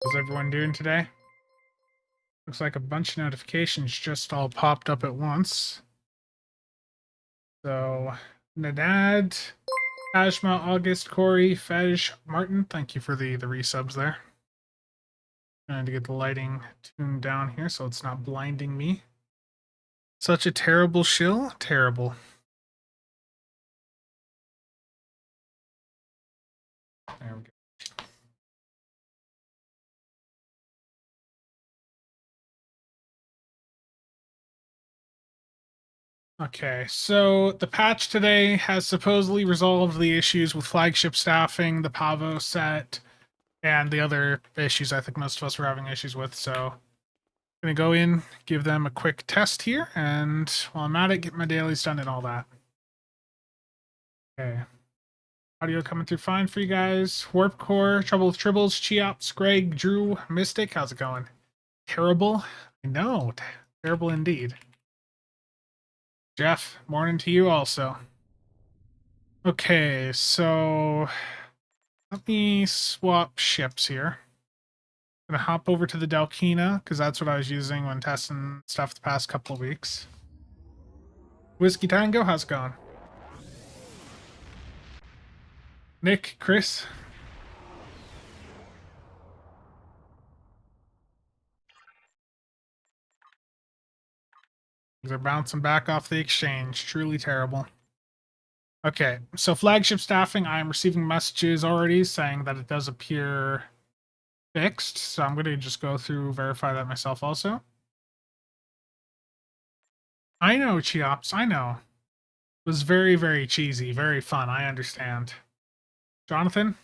How's everyone doing today? Looks like a bunch of notifications just all popped up at once. So, Nadad, Ashma, August, Corey, Fej, Martin, thank you for the resubs there. Trying to get the lighting tuned down here so it's not blinding me. Such a terrible shill. Terrible. There we go. Okay, so the patch today has supposedly resolved the issues with Flagship staffing, the Pavo set, and the other issues I think most of us were having issues with, so I'm gonna go in, give them a quick test here, and while I'm at it, get my dailies done and all that. Okay. Audio coming through fine for you guys. Warp Core, Trouble with Tribbles, Cheops, Greg, Drew, Mystic, how's it going? Terrible? I know, terrible indeed. Jeff, morning to you also. Okay, so let me swap ships here. I'm gonna hop over to the Dalkina, because that's what I was using when testing stuff the past couple of weeks. Whiskey Tango, how's it going? Nick, Chris? They're bouncing back off the exchange. Truly terrible. Okay, so flagship staffing, I'm receiving messages already saying that it does appear fixed. So I'm going to just go through, verify that myself also. I know, Cheops, I know. It was very, very cheesy, very fun. I understand. Jonathan?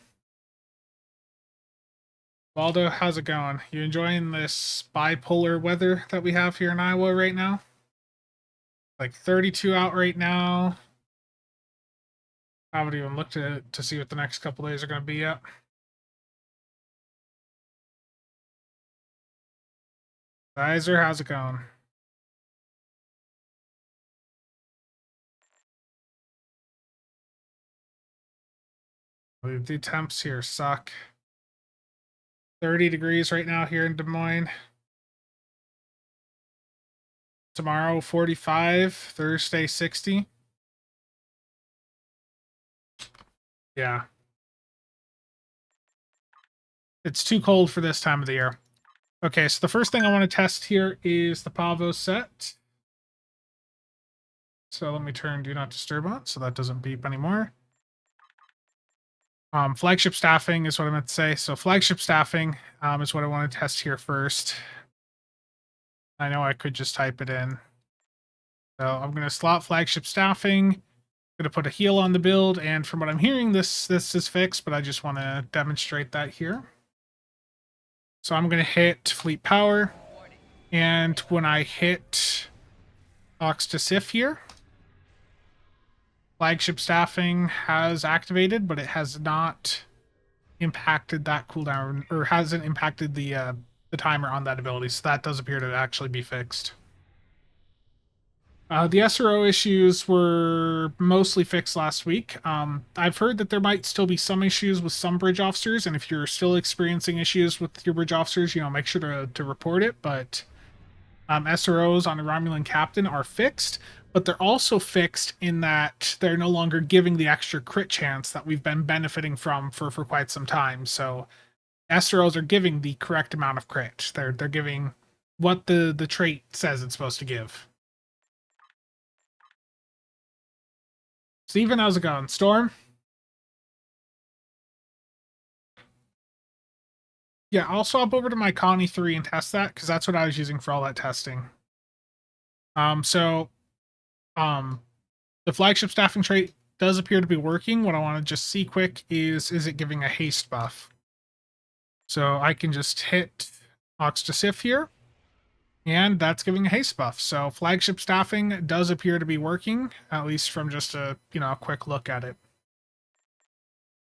Waldo, how's it going? You enjoying this bipolar weather that we have here in Iowa right now? Like 32 out right now. I haven't even looked at it to see what the next couple days are going to be yet. Geyser, how's it going? The temps here suck. 30 degrees right now here in Des Moines. Tomorrow, 45. Thursday, 60. Yeah. It's too cold for this time of the year. Okay, so the first thing I want to test here is the Pavo set. So let me turn Do Not Disturb on so that doesn't beep anymore. Flagship staffing is what I meant to say. So flagship staffing is what I want to test here first. I know I could just type it in. So I'm going to slot flagship staffing. I'm going to put a heal on the build, and from what I'm hearing, this is fixed, but I just want to demonstrate that here. So I'm going to hit fleet power, and when I hit Ox to Sif here, flagship staffing has activated, but it has not impacted that cooldown, or hasn't impacted the timer on that ability. So that does appear to actually be fixed. The SRO issues were mostly fixed last week. I've heard that there might still be some issues with some bridge officers, and if you're still experiencing issues with your bridge officers, make sure to report it. But SROs on a Romulan captain are fixed, but they're also fixed in that they're no longer giving the extra crit chance that we've been benefiting from for quite some time. So SROs are giving the correct amount of crit. They're giving what the trait says it's supposed to give. Steven, how's it going? Storm? Yeah, I'll swap over to my Connie 3 and test that, because that's what I was using for all that testing. So the flagship staffing trait does appear to be working. What I want to just see quick is it giving a haste buff? So I can just hit Ox to Sif here, and that's giving a haste buff. So flagship staffing does appear to be working, at least from just a quick look at it.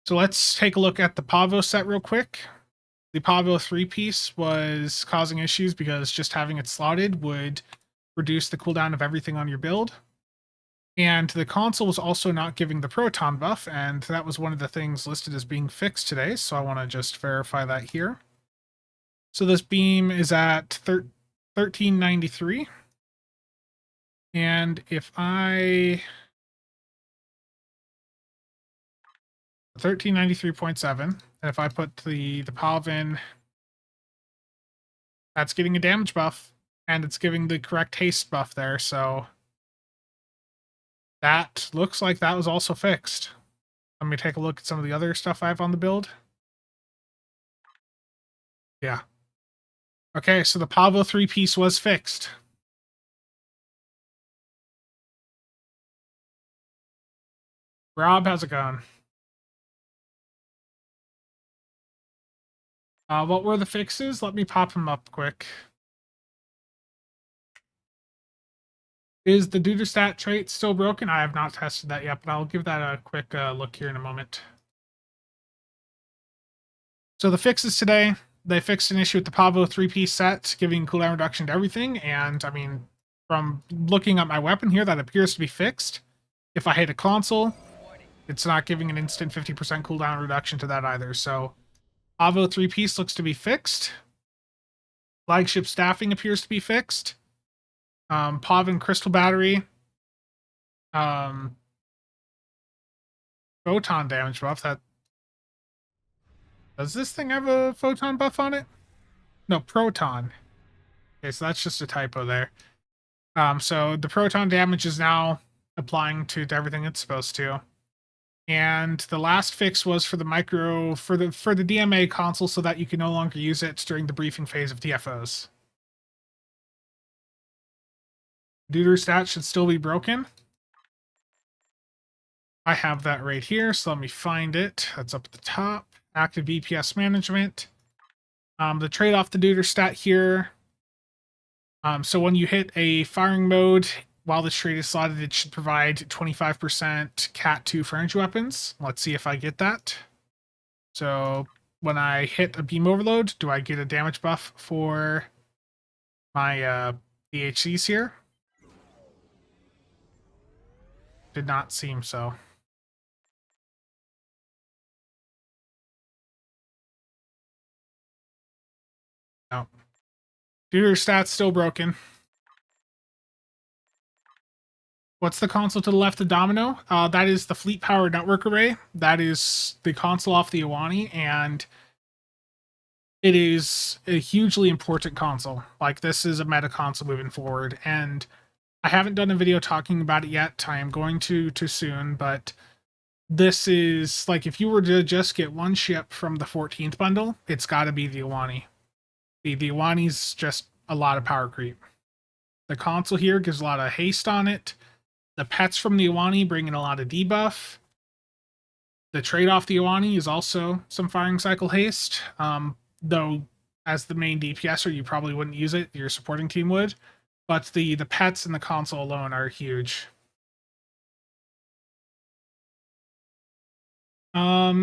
So let's take a look at the Pavo set real quick. The Pavo 3-piece was causing issues because just having it slotted would reduce the cooldown of everything on your build. And the console was also not giving the proton buff, and that was one of the things listed as being fixed today, so I want to just verify that here. So this beam is at 1393. And if I 1393.7, and if I put the Pav in, that's getting a damage buff, and it's giving the correct haste buff there, so that looks like that was also fixed. Let me take a look at some of the other stuff I have on the build. Yeah. Okay, so the Pavo 3-piece was fixed. Rob, how's it going? What were the fixes? Let me pop them up quick. Is the Duderstat trait still broken? I have not tested that yet, but I'll give that a quick look here in a moment. So the fixes today, they fixed an issue with the Pavo 3-piece set, giving cooldown reduction to everything, and I mean, from looking at my weapon here, that appears to be fixed. If I hit a console, it's not giving an instant 50% cooldown reduction to that either, so Pavo 3-piece looks to be fixed. Flagship staffing appears to be fixed. Pav and Crystal Battery. Photon damage buff. That does this thing have a photon buff on it? No, proton. Okay, so that's just a typo there. So the proton damage is now applying to everything it's supposed to. And the last fix was for the micro for the DMA console, so that you can no longer use it during the briefing phase of TFOs. Duderstat should still be broken. I have that right here, so let me find it. That's up at the top. Active DPS management. The trade-off to Duderstat here. So when you hit a firing mode, while the trait is slotted, it should provide 25% Cat 2 for energy weapons. Let's see if I get that. So when I hit a beam overload, do I get a damage buff for my DHCs here? Did not seem so. No. Duderstat's still broken. What's the console to the left of Domino? That is the Fleet Power Network Array. That is the console off the Aani, and it is a hugely important console. Like, this is a meta console moving forward, and I haven't done a video talking about it yet. I am going to soon, but this is, like, if you were to just get one ship from the 14th bundle, it's got to be the Aani. The Aani's just a lot of power creep. The console here gives a lot of haste on it. The pets from the Aani bring in a lot of debuff. The trade-off the Aani is also some firing cycle haste. Though, as the main DPSer, you probably wouldn't use it. Your supporting team would. But the pets and the console alone are huge. I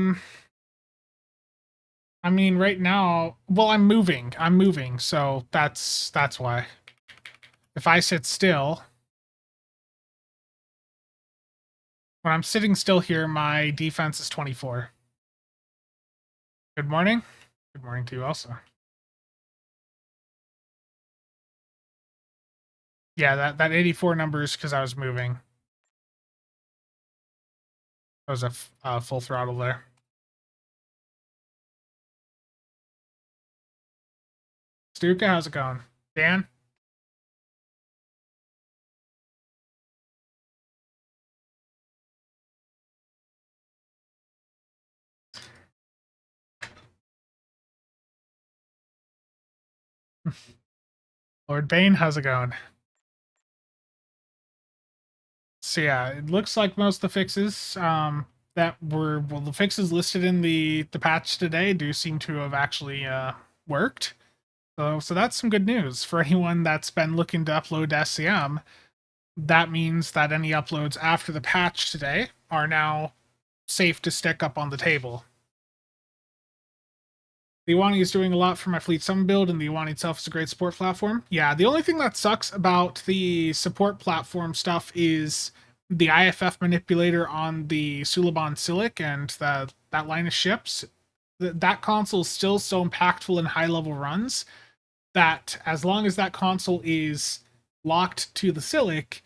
mean, right now, well, I'm moving, so that's why. If I sit still, when I'm sitting still here, my defense is 24. Good morning. Good morning to you also. Yeah, that 84 number is because I was moving. That was a full throttle there. Stuka, how's it going? Dan? Lord Bane, how's it going? So yeah, it looks like most of the fixes that were, well, the fixes listed in the patch today do seem to have actually worked. So that's some good news for anyone that's been looking to upload to SCM. That means that any uploads after the patch today are now safe to stick up on the table. The Aani is doing a lot for my Fleet Summon build, and the Aani itself is a great support platform. Yeah, the only thing that sucks about the support platform stuff is the IFF manipulator on the Suliban Silic and that line of ships. that console is still so impactful in high level runs that as long as that console is locked to the Silic,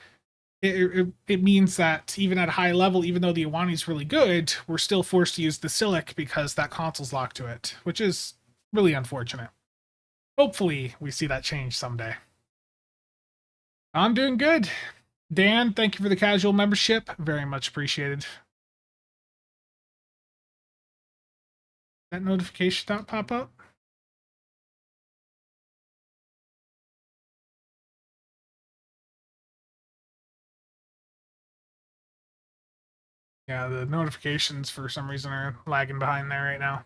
it means that even at a high level, even though the Aani is really good, we're still forced to use the Silic because that console's locked to it, which is really unfortunate. Hopefully, we see that change someday. I'm doing good. Dan, thank you for the casual membership. Very much appreciated. That notification not pop up? Yeah, the notifications for some reason are lagging behind there right now.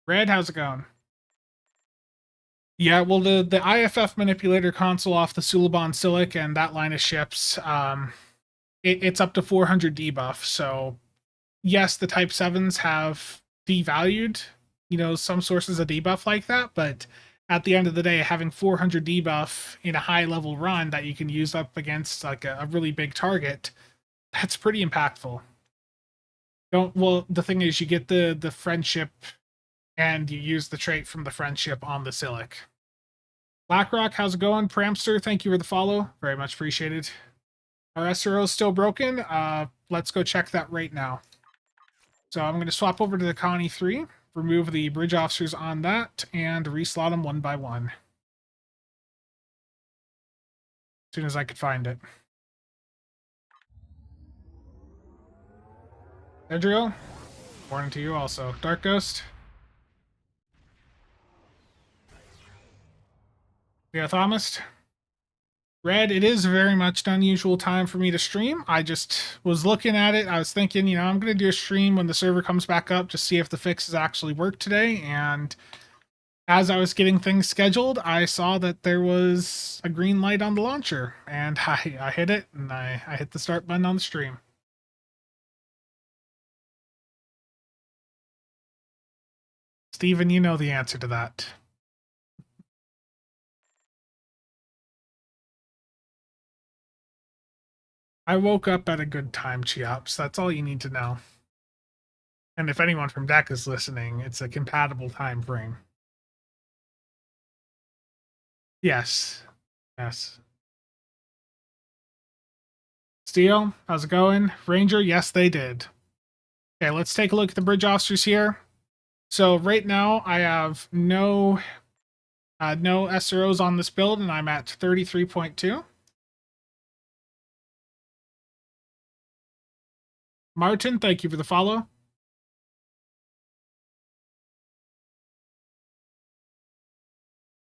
Red, how's it going? Yeah, well, the IFF manipulator console off the Suliban Silic and that line of ships, it's up to 400 debuff. So, yes, the Type 7s have devalued, some sources of debuff like that, but at the end of the day, having 400 debuff in a high level run that you can use up against like a really big target, that's pretty impactful. The thing is, you get the friendship and you use the trait from the friendship on the Silic. BlackRock, how's it going? Pramster, thank you for the follow. Very much appreciated. Our SRO is still broken. Let's go check that right now. So I'm going to swap over to the Connie 3, remove the bridge officers on that, and reslot them one by one. As soon as I could find it. Edrio, morning to you also. Dark Ghost. Yeah, Thomas. Red, it is very much an unusual time for me to stream. I just was looking at it. I was thinking, I'm going to do a stream when the server comes back up, just see if the fixes actually work today. And as I was getting things scheduled, I saw that there was a green light on the launcher. And I hit it, and I hit the start button on the stream. Steven, you know the answer to that. I woke up at a good time, Cheops. That's all you need to know. And if anyone from DEC is listening, it's a compatible time frame. Yes. Yes. Steel, how's it going? Ranger, yes, they did. Okay, let's take a look at the bridge officers here. So right now, I have no SROs on this build, and I'm at 33.2. Martin, thank you for the follow.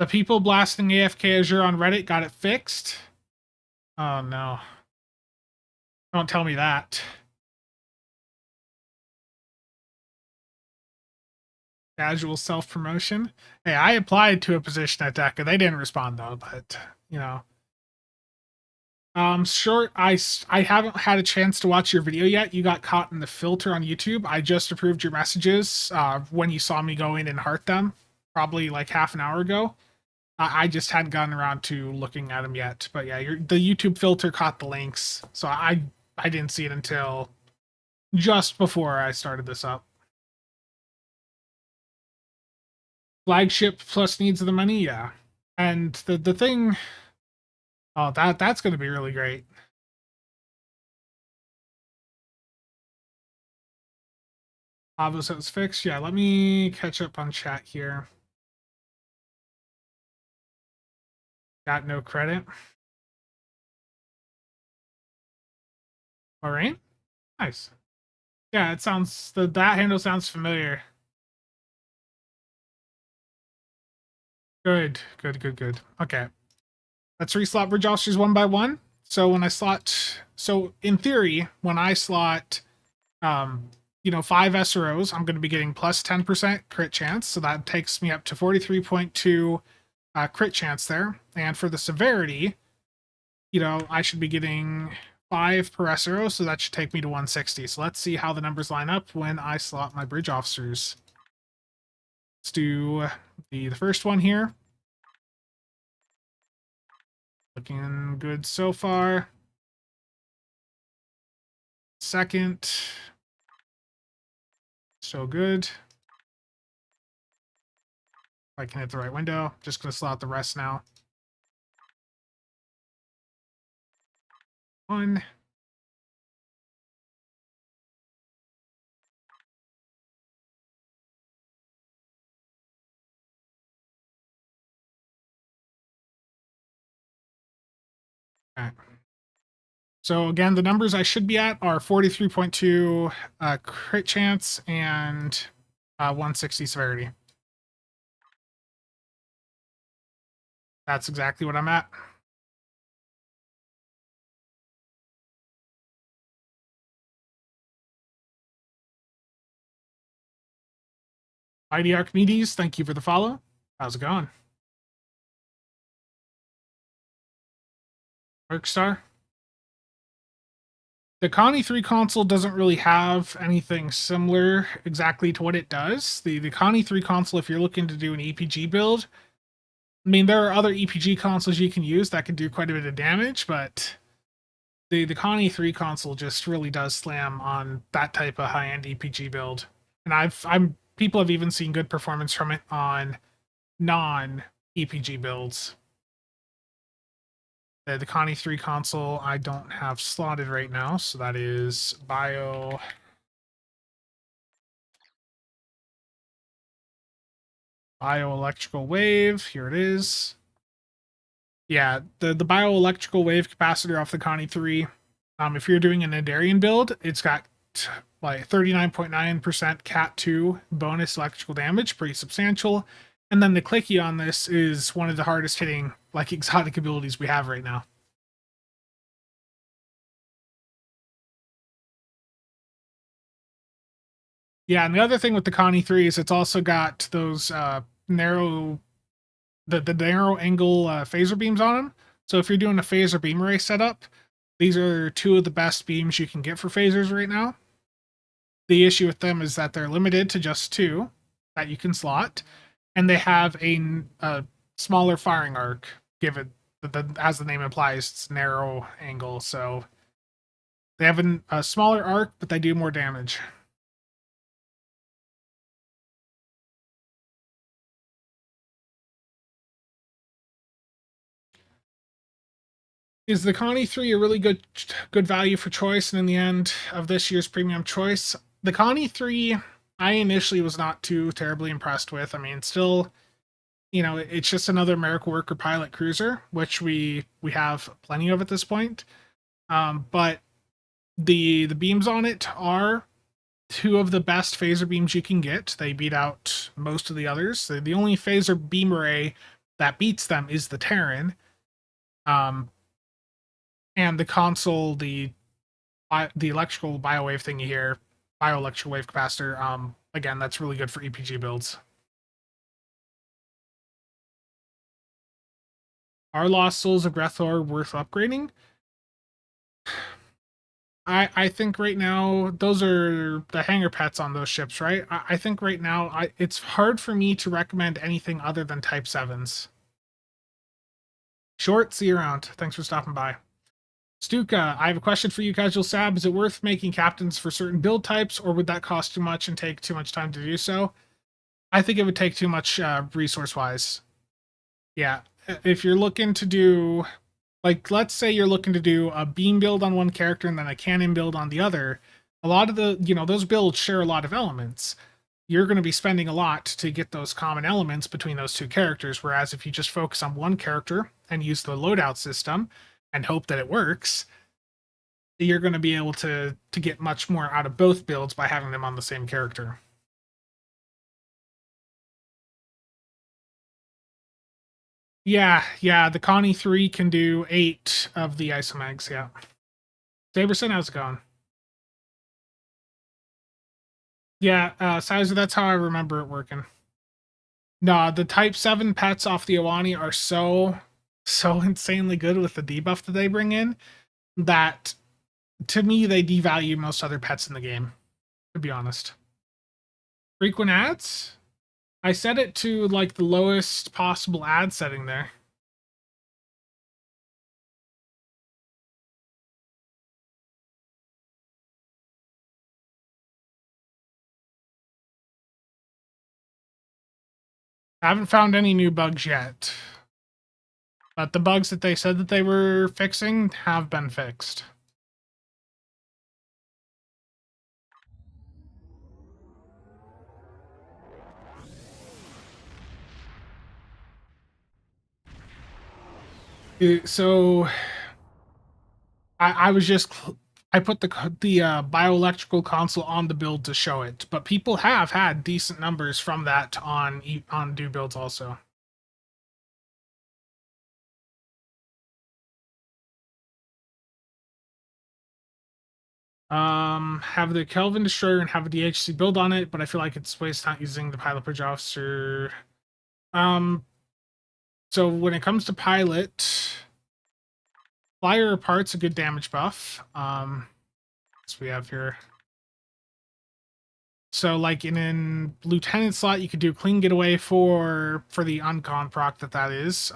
The people blasting AFK Azure on Reddit got it fixed. Oh no. Don't tell me that. Casual self-promotion. Hey, I applied to a position at DECA. They didn't respond though, but Short, I haven't had a chance to watch your video yet. You got caught in the filter on YouTube. I just approved your messages when you saw me go in and heart them, probably like half an hour ago. I just hadn't gotten around to looking at them yet. But yeah, the YouTube filter caught the links, so I didn't see it until just before I started this up. Flagship plus needs of the money, yeah. And the thing, oh, that's going to be really great. Pavo says it's fixed. Yeah, let me catch up on chat here. Got no credit. All right. Nice. Yeah, it sounds that handle sounds familiar. Good. Okay. Let's reslot bridge officers one by one. So when I slot, so in theory, when I slot, 5 SROs, I'm going to be getting plus 10% crit chance. So that takes me up to 43.2 crit chance there. And for the severity, I should be getting 5 per SRO, so that should take me to 160. So let's see how the numbers line up when I slot my bridge officers. Let's do the first one here. Looking good so far. Second, so good. I can hit the right window. Just gonna slot the rest now. 1. Okay. So again, the numbers I should be at are 43.2 crit chance and 160 severity. That's exactly what I'm at. ID Archimedes, thank you for the follow. How's it going? Workstar? The Connie 3 console doesn't really have anything similar exactly to what it does. The Connie 3 console, if you're looking to do an EPG build, I mean, there are other EPG consoles you can use that can do quite a bit of damage, but the Connie 3 console just really does slam on that type of high-end EPG build. And people have even seen good performance from it on non-EPG builds. The Connie 3 console I don't have slotted right now, so that is bioelectrical wave. Here it is. Yeah, the bioelectrical wave capacitor off the Connie 3. If you're doing an Endarian build, it's got like 39.9% Cat 2 bonus electrical damage, pretty substantial. And then the clicky on this is one of the hardest hitting like exotic abilities we have right now. Yeah, and the other thing with the Connie 3 is it's also got those narrow the narrow angle phaser beams on them. So if you're doing a phaser beam array setup, these are two of the best beams you can get for phasers right now. The issue with them is that they're limited to just 2 that you can slot, and they have a smaller firing arc, given as the name implies, it's narrow angle. So they have a smaller arc, but they do more damage. Is the Connie 3 a really good value for choice? And in the end of this year's premium choice, the Connie 3, I initially was not too terribly impressed with. I mean, still, you know, it's just another miracle worker pilot cruiser, which we have plenty of at this point. But the beams on it are 2 of the best phaser beams you can get. They beat out most of the others. The only phaser beam array that beats them is the Terran. And the console, the electrical biowave thing you hear, bioelectrical wave capacitor, again, that's really good for EPG builds. Are Lost Souls of Grethor worth upgrading? I think right now those are the hangar pets on those ships, right? I think right now it's hard for me to recommend anything other than Type 7s. Short, see you around. Thanks for stopping by. Stuka, I have a question for you, CasualSAB. Is it worth making captains for certain build types, or would that cost too much and take too much time to do so? I think it would take too much resource-wise. Yeah, if you're looking to do, like, let's say you're looking to do a beam build on one character and then a cannon build on the other, a lot of the, those builds share a lot of elements. You're going to be spending a lot to get those common elements between those two characters, whereas if you just focus on one character and use the loadout system and hope that it works, you're going to be able to get much more out of both builds by having them on the same character. Yeah, the Connie 3 can do 8 of the isomags, yeah. Saberson, how's it going? Yeah, Sizer, that's how I remember it working. Nah, the Type 7 pets off the Aani are so insanely good with the debuff that they bring in that, to me, they devalue most other pets in the game, to be honest. Frequent ads? I set it to, like, the lowest possible ad setting there. I haven't found any new bugs yet. But the bugs that they said that they were fixing have been fixed. So I was just I put the bioelectrical console on the build to show it, but people have had decent numbers from that on do builds also. Have the Kelvin Destroyer and have a DHC build on it, but I feel like it's waste not using the Pilot Bridge Officer. So when it comes to Pilot, Flyer Apart's a good damage buff. So we have here. So like in Lieutenant slot, you could do Clean Getaway for the uncon proc that is.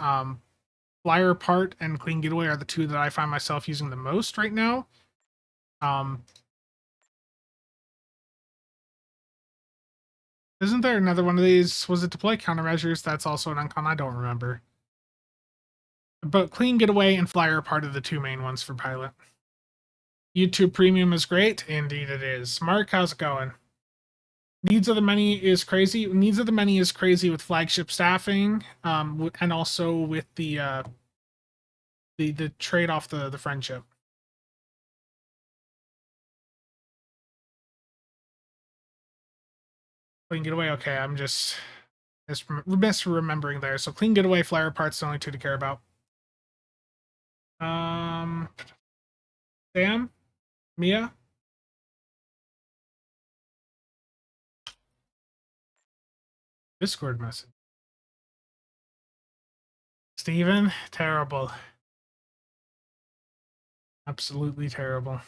Flyer Apart and Clean Getaway are the two that I find myself using the most right now. Isn't there another one of these? Was it Deploy Countermeasures? That's also an uncon. I don't remember. But Clean Getaway and Flyer Apart are the two main ones for Pilot. YouTube Premium is great. Indeed it is. Mark, how's it going? Needs of the Many is crazy. Needs of the Many is crazy with flagship staffing, and also with the trade off the friendship. Clean Getaway. Okay, I'm just misremembering there. So Clean Getaway, Flyer Parts, the only two to care about. Sam, Mia. Discord message. Steven, terrible. Absolutely terrible.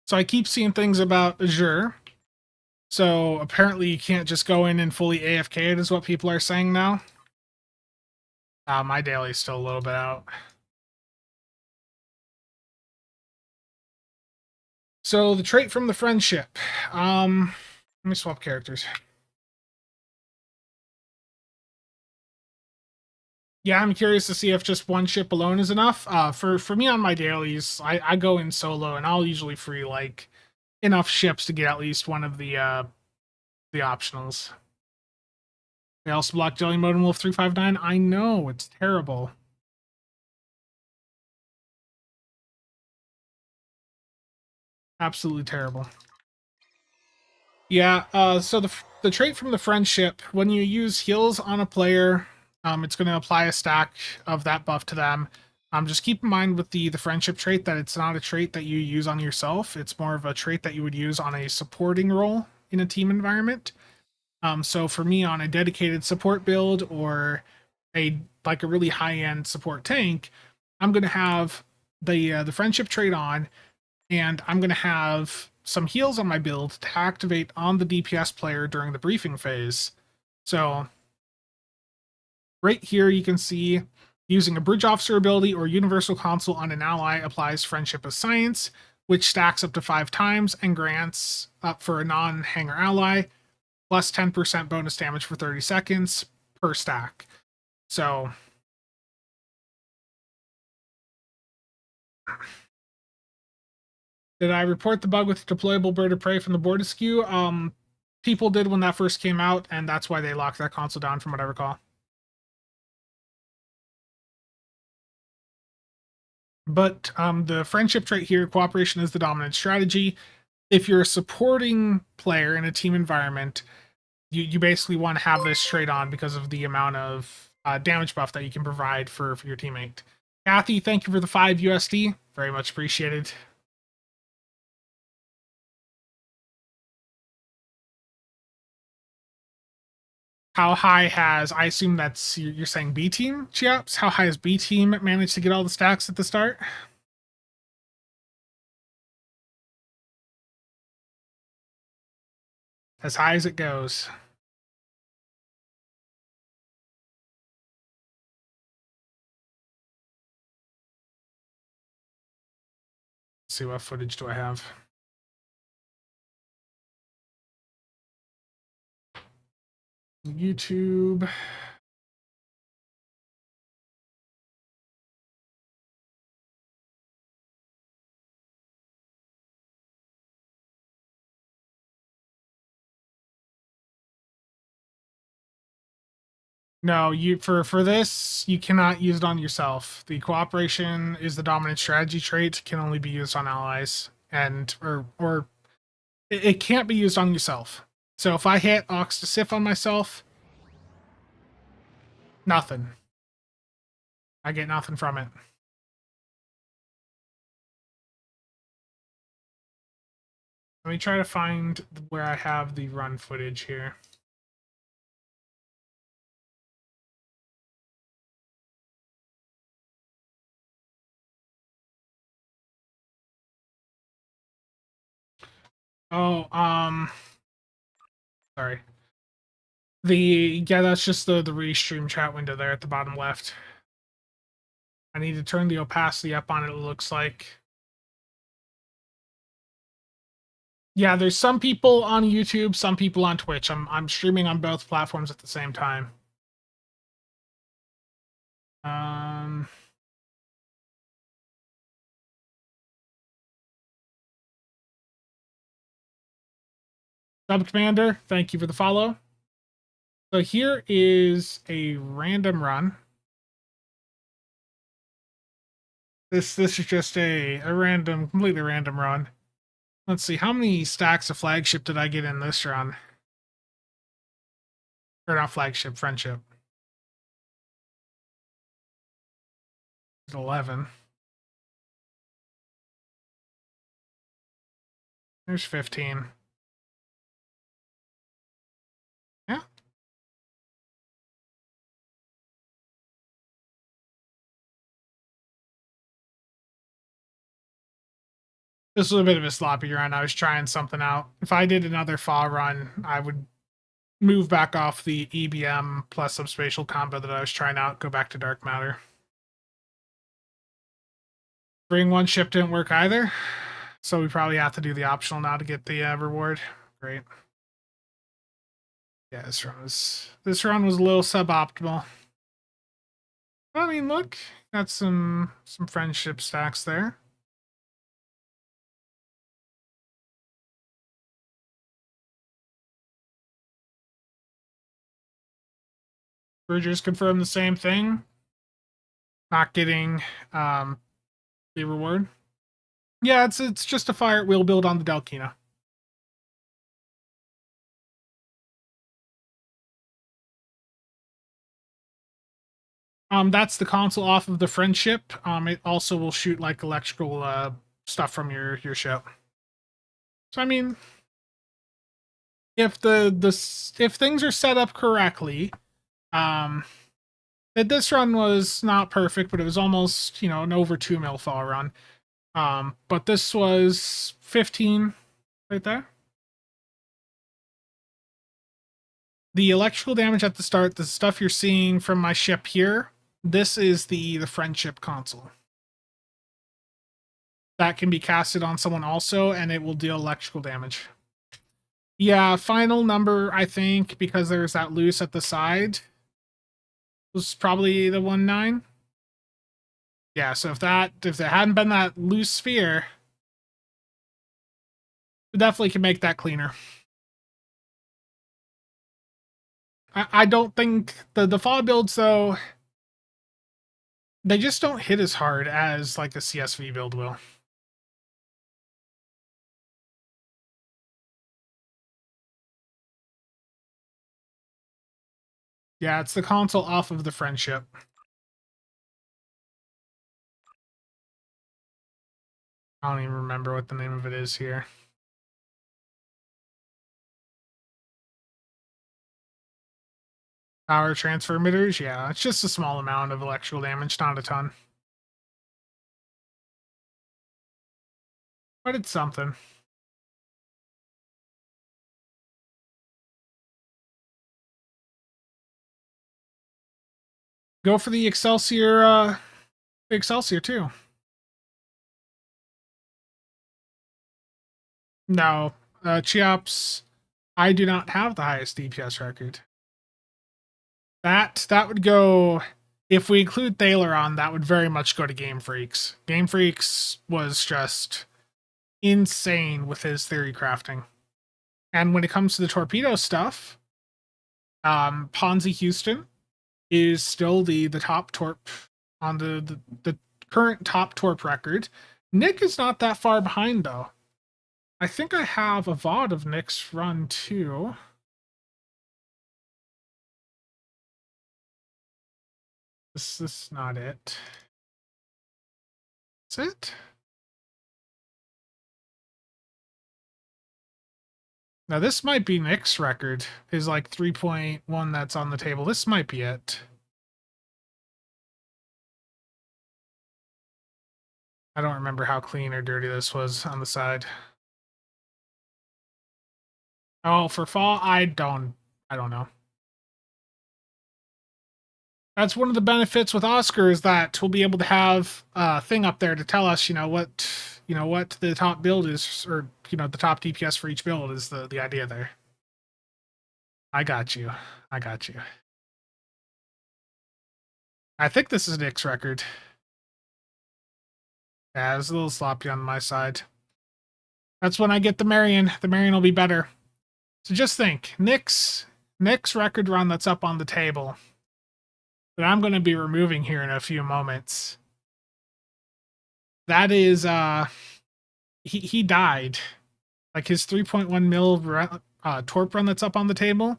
So I keep seeing things about Azure. So apparently you can't just go in and fully AFK it is what people are saying now. My daily's still a little bit out. So the trait from the friendship. Let me swap characters. Yeah, I'm curious to see if just one ship alone is enough. For me on my dailies, I go in solo and I'll usually free like enough ships to get at least one of the optionals. They also block Jelly Mode in Wolf 359. I know, it's terrible. Absolutely terrible. Yeah, so the trait from the friendship, when you use heals on a player, it's going to apply a stack of that buff to them. Just keep in mind with the friendship trait that it's not a trait that you use on yourself. It's more of a trait that you would use on a supporting role in a team environment. So for me, on a dedicated support build or a really high-end support tank, I'm going to have the friendship trait on, and I'm going to have some heals on my build to activate on the DPS player during the briefing phase. So right here you can see using a bridge officer ability or universal console on an ally applies friendship as science, which stacks up to 5 times and grants up for a non-hanger ally plus 10% bonus damage for 30 seconds per stack. So did I report the bug with deployable bird of prey from the board askew? People did when that first came out, and that's why they locked that console down from what I recall. But the friendship trait here, cooperation is the dominant strategy. If you're a supporting player in a team environment, you basically want to have this trait on because of the amount of damage buff that you can provide for your teammate. Kathy, thank you for the 5 USD. Very much appreciated. How high has, I assume that's, you're saying B team, Chiaps? How high has B team managed to get all the stacks at the start? As high as it goes. Let's see, what footage do I have? YouTube. No, you for this, you cannot use it on yourself. The cooperation is the dominant strategy trait, can only be used on allies, and or it can't be used on yourself. So if I hit Ox to Sif on myself, nothing. I get nothing from it. Let me try to find where I have the run footage here. Oh, sorry. Yeah, that's just the restream chat window there at the bottom left. I need to turn the opacity up on it, it looks like. Yeah, there's some people on YouTube, some people on Twitch. I'm streaming on both platforms at the same time. Sub Commander, thank you for the follow. So here is a random run. This is just a random, completely random run. Let's see, how many stacks of Flagship did I get in this run? Or not Flagship, Friendship. 11. There's 15. Yeah. This was a bit of a sloppy run. I was trying something out. If I did another FA run, I would move back off the EBM plus subspatial combo that I was trying out, go back to Dark Matter. Bring one ship didn't work either, so we probably have to do the optional now to get the reward. Great. Yeah, this run was a little suboptimal. I mean, look, got some friendship stacks there. Bridgers confirm the same thing. Not getting the reward. Yeah, it's just a fire wheel build on the Delkina. That's the console off of the friendship. It also will shoot like electrical stuff from your ship. So I mean, if if things are set up correctly, this run was not perfect, but it was almost, an over 2 mil fall run. But this was 15 right there. The electrical damage at the start, the stuff you're seeing from my ship here, this is the friendship console. That can be casted on someone also, and it will deal electrical damage. Yeah, final number, I think, because there's that loose at the side, was probably the 1-9. Yeah, so if there hadn't been that loose sphere, we definitely can make that cleaner. I don't think the fall builds, though, they just don't hit as hard as like the CSV build will. Yeah, it's the console off of the friendship. I don't even remember what the name of it is here. Power transfer emitters? Yeah, it's just a small amount of electrical damage, not a ton. But it's something. Go for the Excelsior too. No, Cheops, I do not have the highest DPS record. That would go, if we include Thaler on, that would very much go to Game Freaks. Game Freaks was just insane with his theory crafting. And when it comes to the torpedo stuff, Ponzi Houston is still the top torp on the current top torp record. Nick is not that far behind though. I think I have a VOD of Nick's run too. This is not it. Is it? Now this might be Nick's record. Is like 3.1 that's on the table. This might be it. I don't remember how clean or dirty this was on the side. Oh, for fall, I don't know. That's one of the benefits with Oscar is that we'll be able to have a thing up there to tell us, what the top build is, or the top DPS for each build is the idea there. I got you. I think this is Nick's record. Yeah, it's a little sloppy on my side. That's when I get the Marion. The Marion will be better. So just think, Nick's record run that's up on the table that I'm going to be removing here in a few moments. That is, he died. Like his 3.1 mil torp run that's up on the table,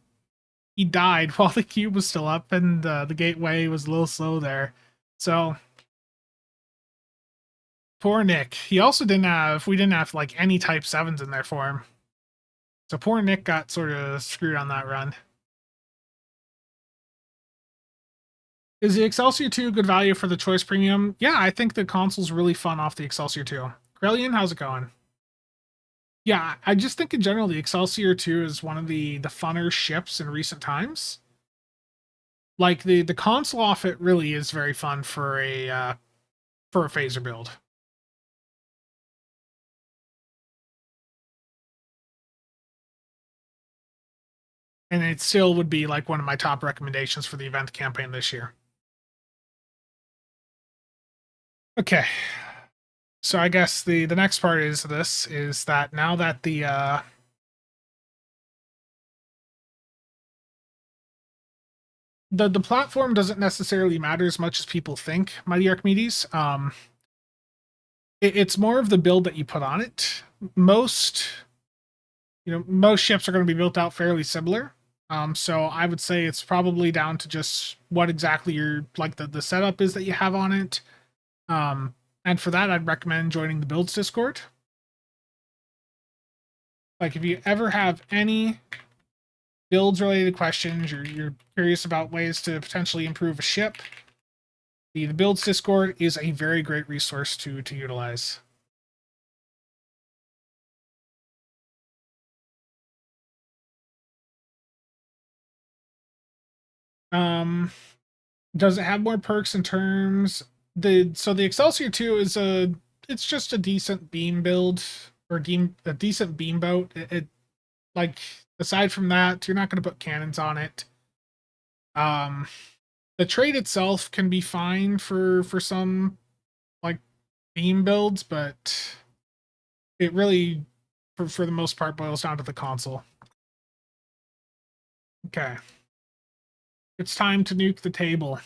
he died while the cube was still up and the gateway was a little slow there. So poor Nick. He also didn't have like any type 7s in there for him. So poor Nick got sort of screwed on that run. Is the Excelsior 2 good value for the choice premium? Yeah, I think the console's really fun off the Excelsior 2. Krellian, how's it going? Yeah, I just think in general the Excelsior 2 is one of the funner ships in recent times. Like the console off it really is very fun for a phaser build. And it still would be like one of my top recommendations for the event campaign this year. Okay. So I guess the next part is that now that the platform doesn't necessarily matter as much as people think, Mighty Archimedes. It's more of the build that you put on it. Most ships are going to be built out fairly similar. So I would say it's probably down to just what exactly your like the setup is that you have on it. And for that, I'd recommend joining the builds Discord. Like if you ever have any builds related questions, you're curious about ways to potentially improve a ship, the builds Discord is a very great resource to utilize. Does it have more perks in terms so the Excelsior 2 is it's just a decent beam build or a decent beam boat. It like aside from that, you're not going to put cannons on it. The trade itself can be fine for some like beam builds, but it really for the most part boils down to the console. Okay. It's time to nuke the table.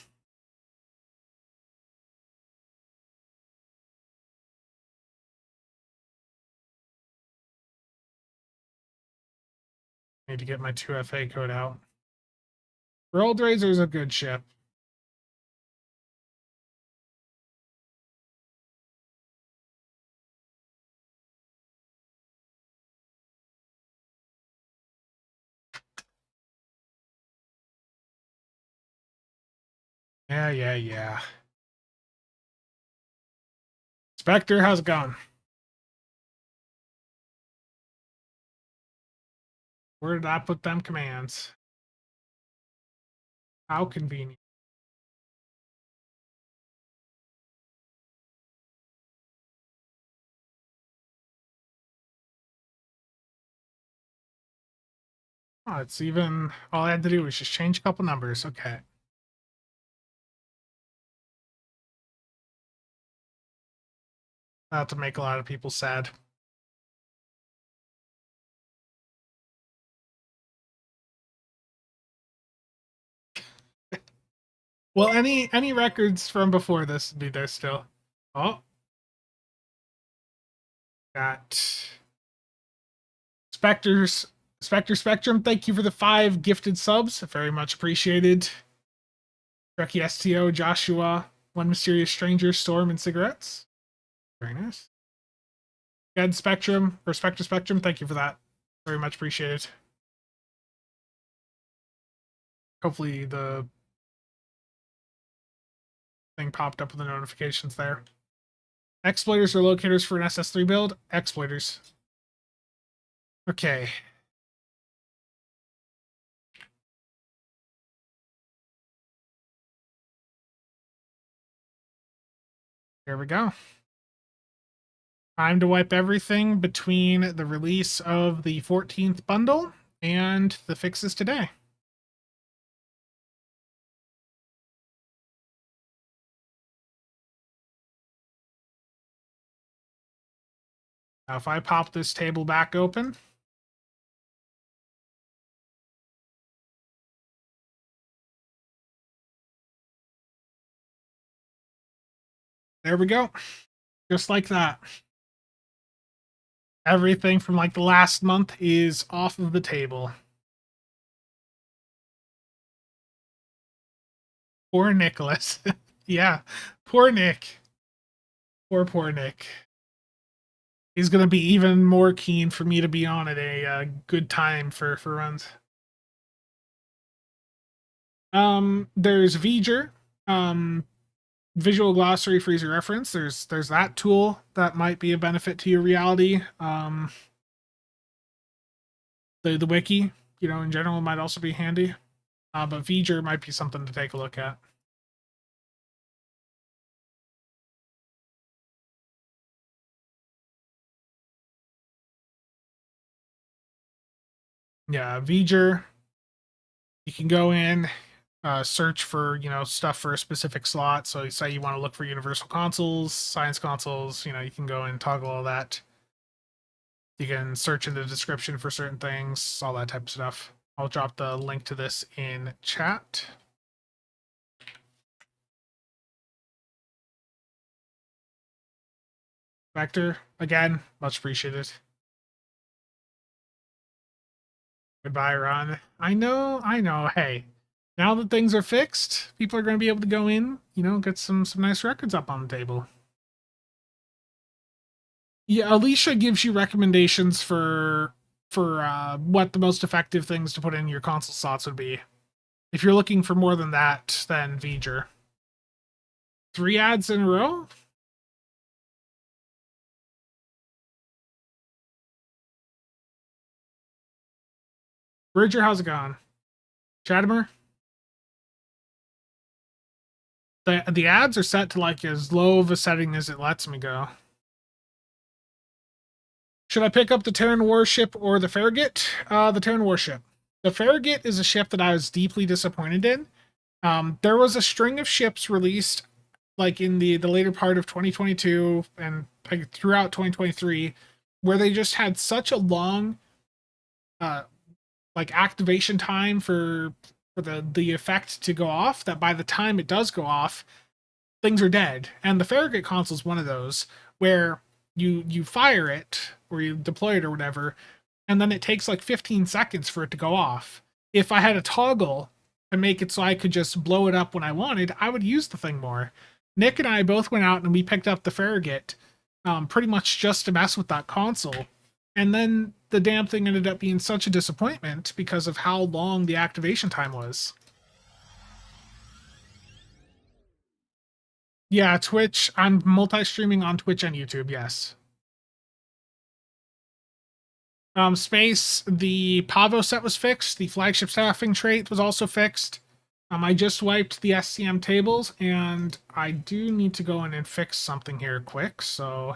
Need to get my 2FA code out. World Razor's a good ship. Yeah. Spectre, how's it going? Where did I put them commands? How convenient. Oh, it's even, all I had to do was just change a couple numbers. Okay. Not to make a lot of people sad. Well, any records from before this would be there still. Oh. Got Spectre Spectrum, thank you for the 5 gifted subs. Very much appreciated. Trucky STO, Joshua, One Mysterious Stranger, Storm, and Cigarettes. Very nice. Ed Spectrum, or Spectre Spectrum, thank you for that. Very much appreciated. Hopefully the thing popped up with the notifications there. Exploiters or locators for an SS3 build? Exploiters. Okay. Here we go. Time to wipe everything between the release of the 14th bundle and the fixes today. Now, if I pop this table back open, there we go. Just like that. Everything from like the last month is off of the table. Poor Nicholas. Yeah, poor Nick. Poor Nick. He's going to be even more keen for me to be on at a good time for runs. There's V'ger, visual glossary for easy reference. There's that tool that might be a benefit to your reality. The wiki, you know, in general might also be handy. But V'ger might be something to take a look at. Yeah, V'ger. You can go in, search for, you know, stuff for a specific slot. So say you want to look for universal consoles, science consoles, you know, you can go and toggle all that. You can search in the description for certain things, all that type of stuff. I'll drop the link to this in chat. Vector, again, much appreciated. Goodbye, Ron. I know. Hey, now that things are fixed, people are going to be able to go in, you know, get some nice records up on the table. Yeah, Alicia gives you recommendations for what the most effective things to put in your console slots would be. If you're looking for more than that, then V'ger. 3 ads in a row? Bridger, how's it going? Chatimer? The ads are set to like as low of a setting as it lets me go. Should I pick up the Terran warship or the Farragut? The Terran warship. The Farragut is a ship that I was deeply disappointed in. There was a string of ships released like in the later part of 2022 and like, throughout 2023 where they just had such a long like activation time for the effect to go off that by the time it does go off, things are dead. And the Farragut console is one of those where you fire it or you deploy it or whatever, and then it takes like 15 seconds for it to go off. If I had a toggle to make it so I could just blow it up when I wanted, I would use the thing more. Nick and I both went out and we picked up the Farragut pretty much just to mess with that console. And then the damn thing ended up being such a disappointment because of how long the activation time was. Yeah, Twitch. I'm multi-streaming on Twitch and YouTube, yes. Space, the Pavo set was fixed. The flagship staffing trait was also fixed. I just wiped the SCM tables, and I do need to go in and fix something here quick. So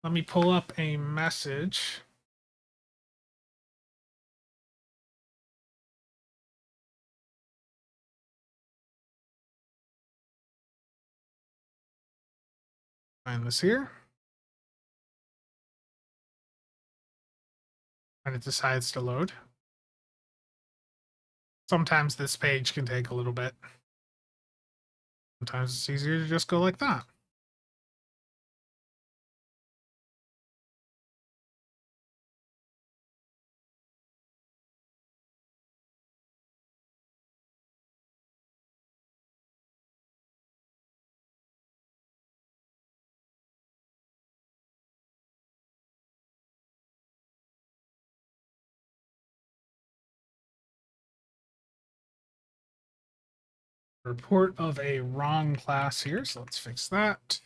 let me pull up a message. Find this here. And it decides to load. Sometimes this page can take a little bit. Sometimes it's easier to just go like that. Report of a wrong class here, so let's fix that.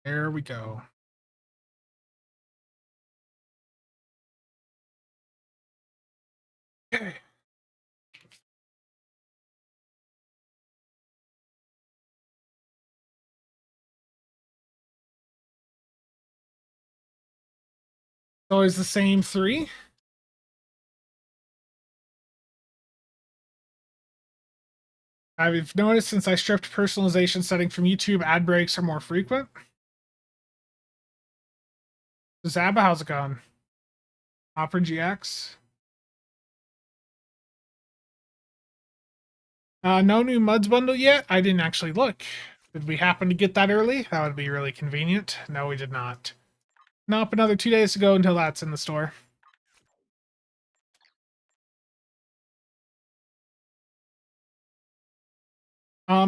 There we go. Okay. Always the same 3. I've noticed since I stripped personalization setting from YouTube, ad breaks are more frequent. Zaba, how's it going? Opera GX. No new Muds bundle yet. I didn't actually look. Did we happen to get that early? That would be really convenient. No, we did not. Nope, another 2 days to go until that's in the store.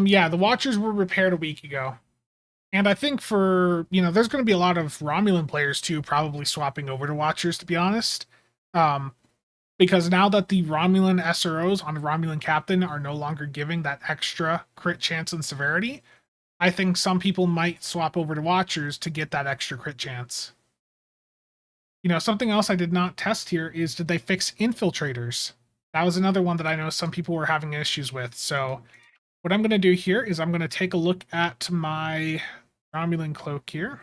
Yeah, the Watchers were repaired a week ago. And I think for, there's going to be a lot of Romulan players too, probably swapping over to Watchers, to be honest. Because now that the Romulan SROs on Romulan Captain are no longer giving that extra crit chance and severity, I think some people might swap over to Watchers to get that extra crit chance. Something else I did not test here is, did they fix infiltrators? That was another one that I know some people were having issues with. So what I'm going to do here is I'm going to take a look at my Romulan cloak here.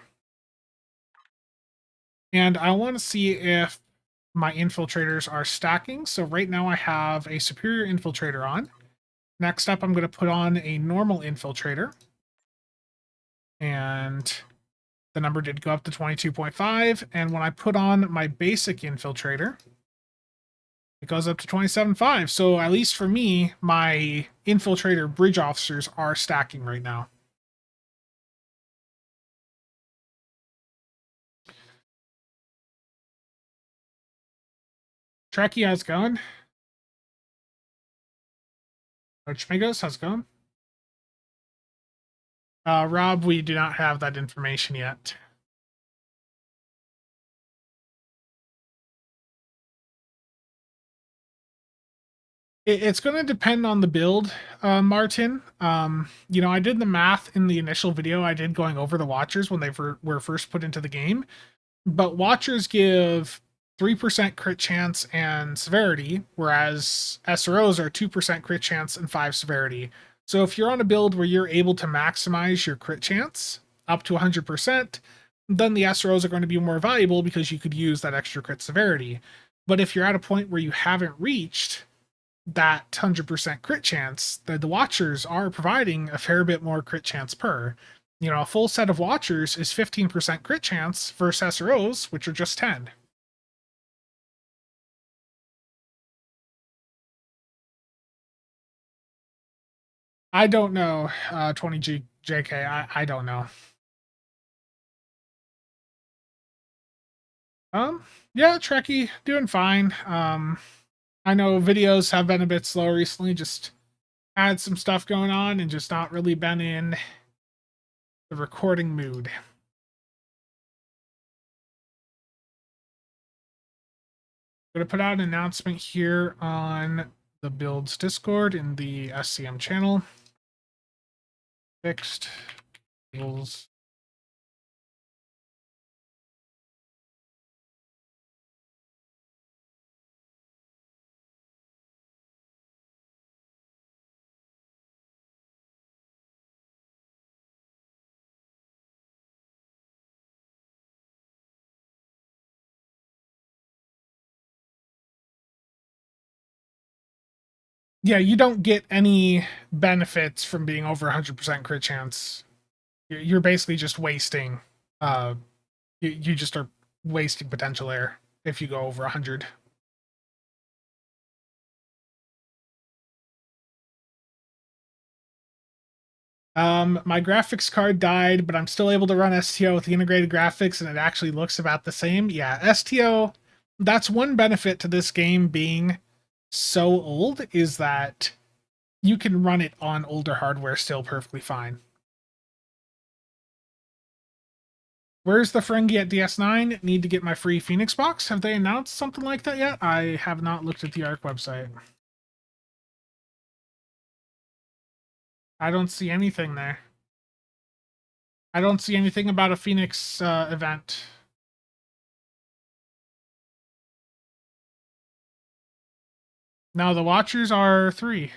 And I want to see if my infiltrators are stacking. So right now I have a superior infiltrator on. Next up, I'm going to put on a normal infiltrator. And the number did go up to 22.5. And when I put on my basic infiltrator, it goes up to 27.5. So at least for me, my infiltrator bridge officers are stacking right now. Trekkie, how's it going? Chmigos, how's it going? Rob, we do not have that information yet. It's going to depend on the build, Martin. I did the math in the initial video I did going over the Watchers when they were first put into the game. But Watchers give 3% crit chance and severity, whereas SROs are 2% crit chance and 5 severity. So if you're on a build where you're able to maximize your crit chance up to 100%, then the SROs are going to be more valuable because you could use that extra crit severity. But if you're at a point where you haven't reached that 100% crit chance, the Watchers are providing a fair bit more crit chance per. A full set of Watchers is 15% crit chance versus SROs, which are just 10. I don't know, 20JK. I don't know. Yeah, Trekkie, doing fine. I know videos have been a bit slow recently, just had some stuff going on and just not really been in the recording mood. I'm going to put out an announcement here on the Builds Discord in the SCM channel. Fixed rules. Yeah, you don't get any benefits from being over 100% crit chance. you're basically just wasting. You just are wasting potential air if you go over 100. My graphics card died, but I'm still able to run STO with the integrated graphics, and it actually looks about the same. Yeah, STO, that's one benefit to this game being so old, is that you can run it on older hardware still perfectly fine. Where's the Ferengi at DS9? Need to get my free Phoenix box? Have they announced something like that yet? I have not looked at the ARC website. I don't see anything there. I don't see anything about a Phoenix event. No, the Watchers are 3.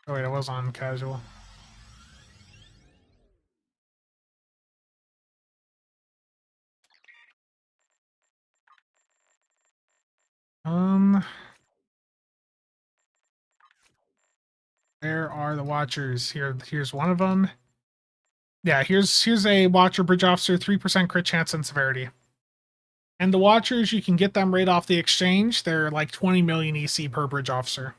Oh wait, it was on casual. Where are the Watchers? Here's one of them. Yeah, here's a Watcher Bridge Officer, 3% crit chance and severity. And the Watchers, you can get them right off the exchange. They're like 20 million EC per Bridge Officer.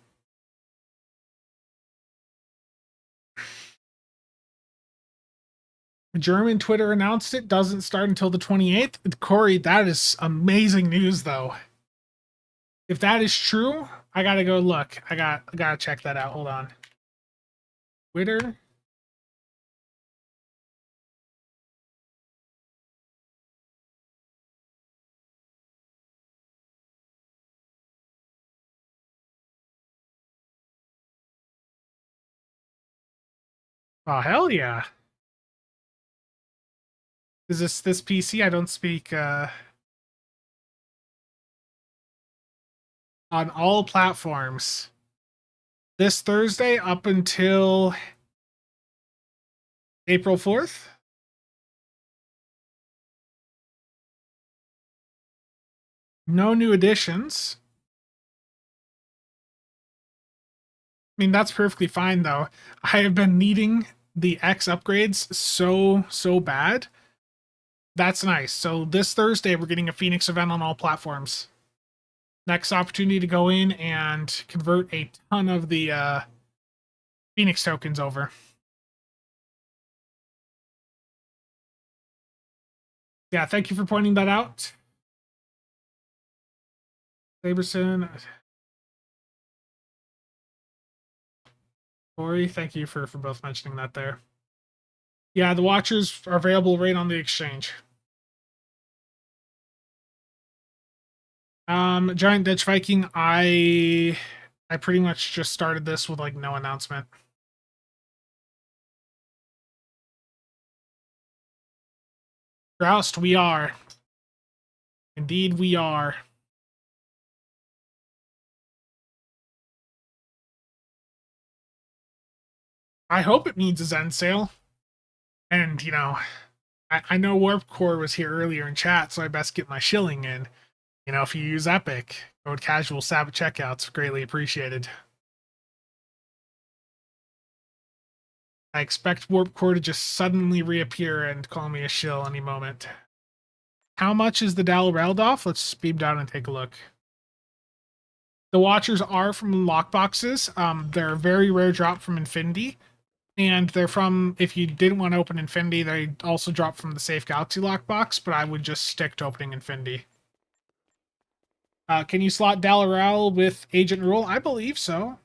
German Twitter announced it. Doesn't start until the 28th. Corey, that is amazing news, though. If that is true, I gotta go look. I gotta check that out. Hold on. Twitter. Oh hell yeah! Is this PC? I don't speak on all platforms. This Thursday up until April 4th. No new additions. I mean, that's perfectly fine, though. I have been needing the X upgrades so bad. That's nice. So this Thursday, we're getting a Phoenix event on all platforms. Next opportunity to go in and convert a ton of the Phoenix tokens over. Yeah, thank you for pointing that out. Saberson. Corey, thank you for both mentioning that there. Yeah, the Watchers are available right on the exchange. Giant Ditch Viking, I pretty much just started this with like no announcement. Groused, we are. Indeed, we are. I hope it means a Zen sale. And, you know, I know Warp Core was here earlier in chat, so I best get my shilling in. You know, if you use Epic, code CasualSAB at checkouts, greatly appreciated. I expect Warp Core to just suddenly reappear and call me a shill any moment. How much is the Dal Reldoff? Let's beam down and take a look. The Watchers are from lockboxes. They're a very rare drop from Infinity. And they're from, if you didn't want to open Infinity, they also drop from the Safe Galaxy lockbox, but I would just stick to opening Infinity. Can you slot Dalaral with Agent Rule? I believe so.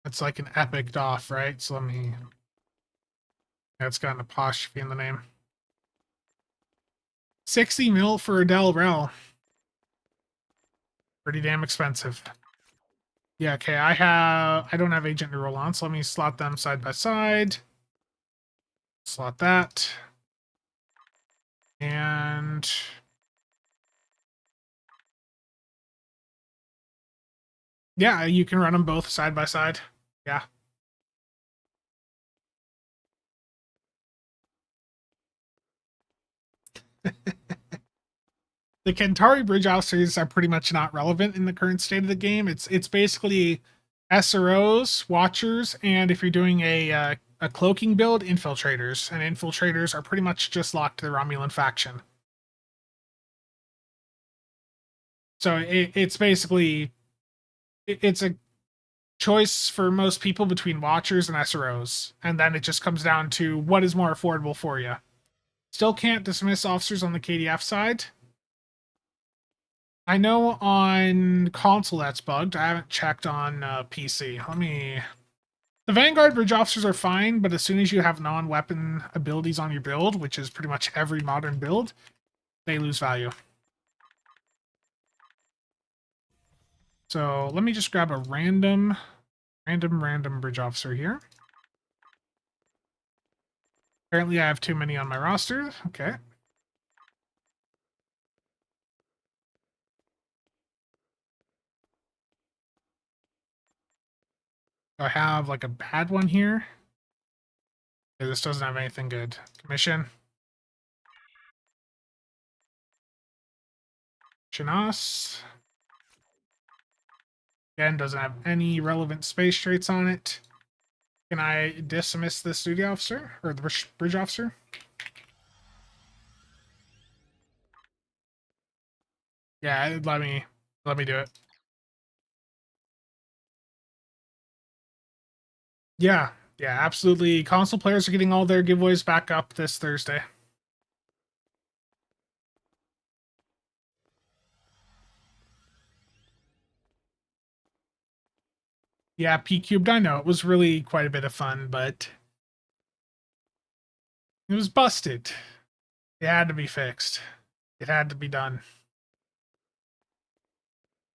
It's like an epic DOFF, right? So let me... Yeah, it's got an apostrophe in the name. 60 mil for a Dalaral. Pretty damn expensive. Yeah, okay, I don't have Agent Rule on, so let me slot them side by side. Slot that. And... yeah, you can run them both side by side. Yeah. The Kentari bridge officers are pretty much not relevant in the current state of the game. It's basically SROs, watchers, and if you're doing a cloaking build, infiltrators. And infiltrators are pretty much just locked to the Romulan faction. So it's basically it's a choice for most people between watchers and SROs, and then it just comes down to what is more affordable for you. Still can't dismiss officers on the KDF side. I know on console that's bugged. I haven't checked on PC. The Vanguard bridge officers are fine, but as soon as you have non-weapon abilities on your build, which is pretty much every modern build, they lose value. So let me just grab a random bridge officer here. Apparently I have too many on my roster. Okay. Do I have like a bad one here? Okay, this doesn't have anything good. Commission. Chinos. Again, doesn't have any relevant space traits on it. Can I dismiss the studio officer? Or the bridge officer? Yeah, let me do it. Yeah, absolutely. Console players are getting all their giveaways back up this Thursday. Yeah, P-Cubed, I know. It was really quite a bit of fun, but it was busted. It had to be fixed. It had to be done.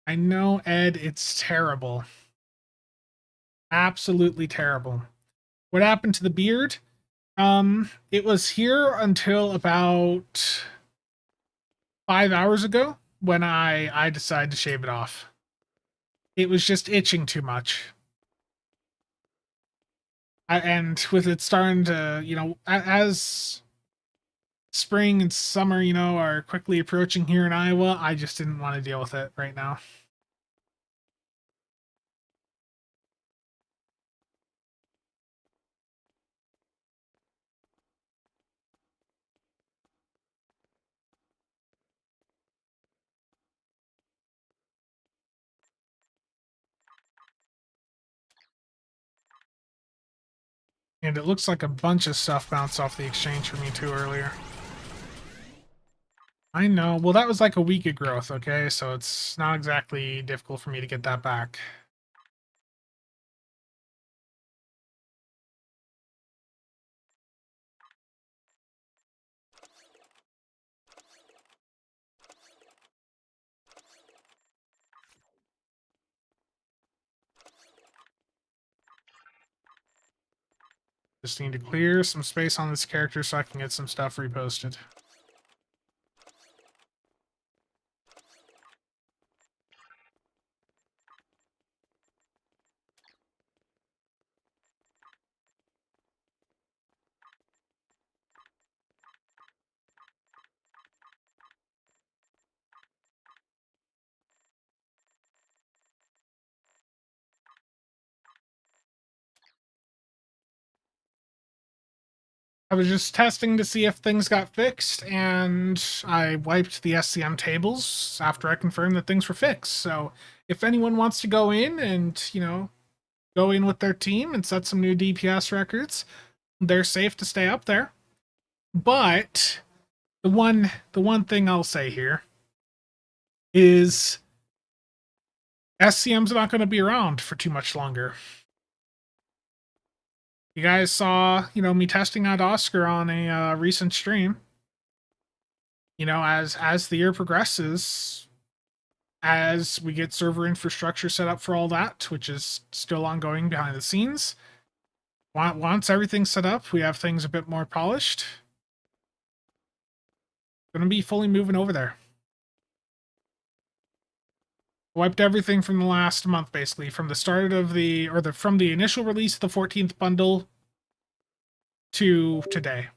I know, Ed, it's terrible. Absolutely terrible. What happened to the beard? It was here until about 5 hours ago when I decided to shave it off. It was just itching too much. And with it starting to, as spring and summer, are quickly approaching here in Iowa, I just didn't want to deal with it right now. And it looks like a bunch of stuff bounced off the exchange for me too earlier. I know. Well, that was like a week of growth, okay? So it's not exactly difficult for me to get that back. Just need to clear some space on this character so I can get some stuff reposted. I was just testing to see if things got fixed, and I wiped the SCM tables after I confirmed that things were fixed. So if anyone wants to go in and, go in with their team and set some new DPS records, they're safe to stay up there. But the one thing I'll say here is SCM's not going to be around for too much longer. You guys saw, me testing out Oscar on a recent stream. As the year progresses, as we get server infrastructure set up for all that, which is still ongoing behind the scenes, once everything's set up, we have things a bit more polished. Gonna be fully moving over there. Wiped everything from the last month, basically, from the start of from the initial release of the 14th bundle to today.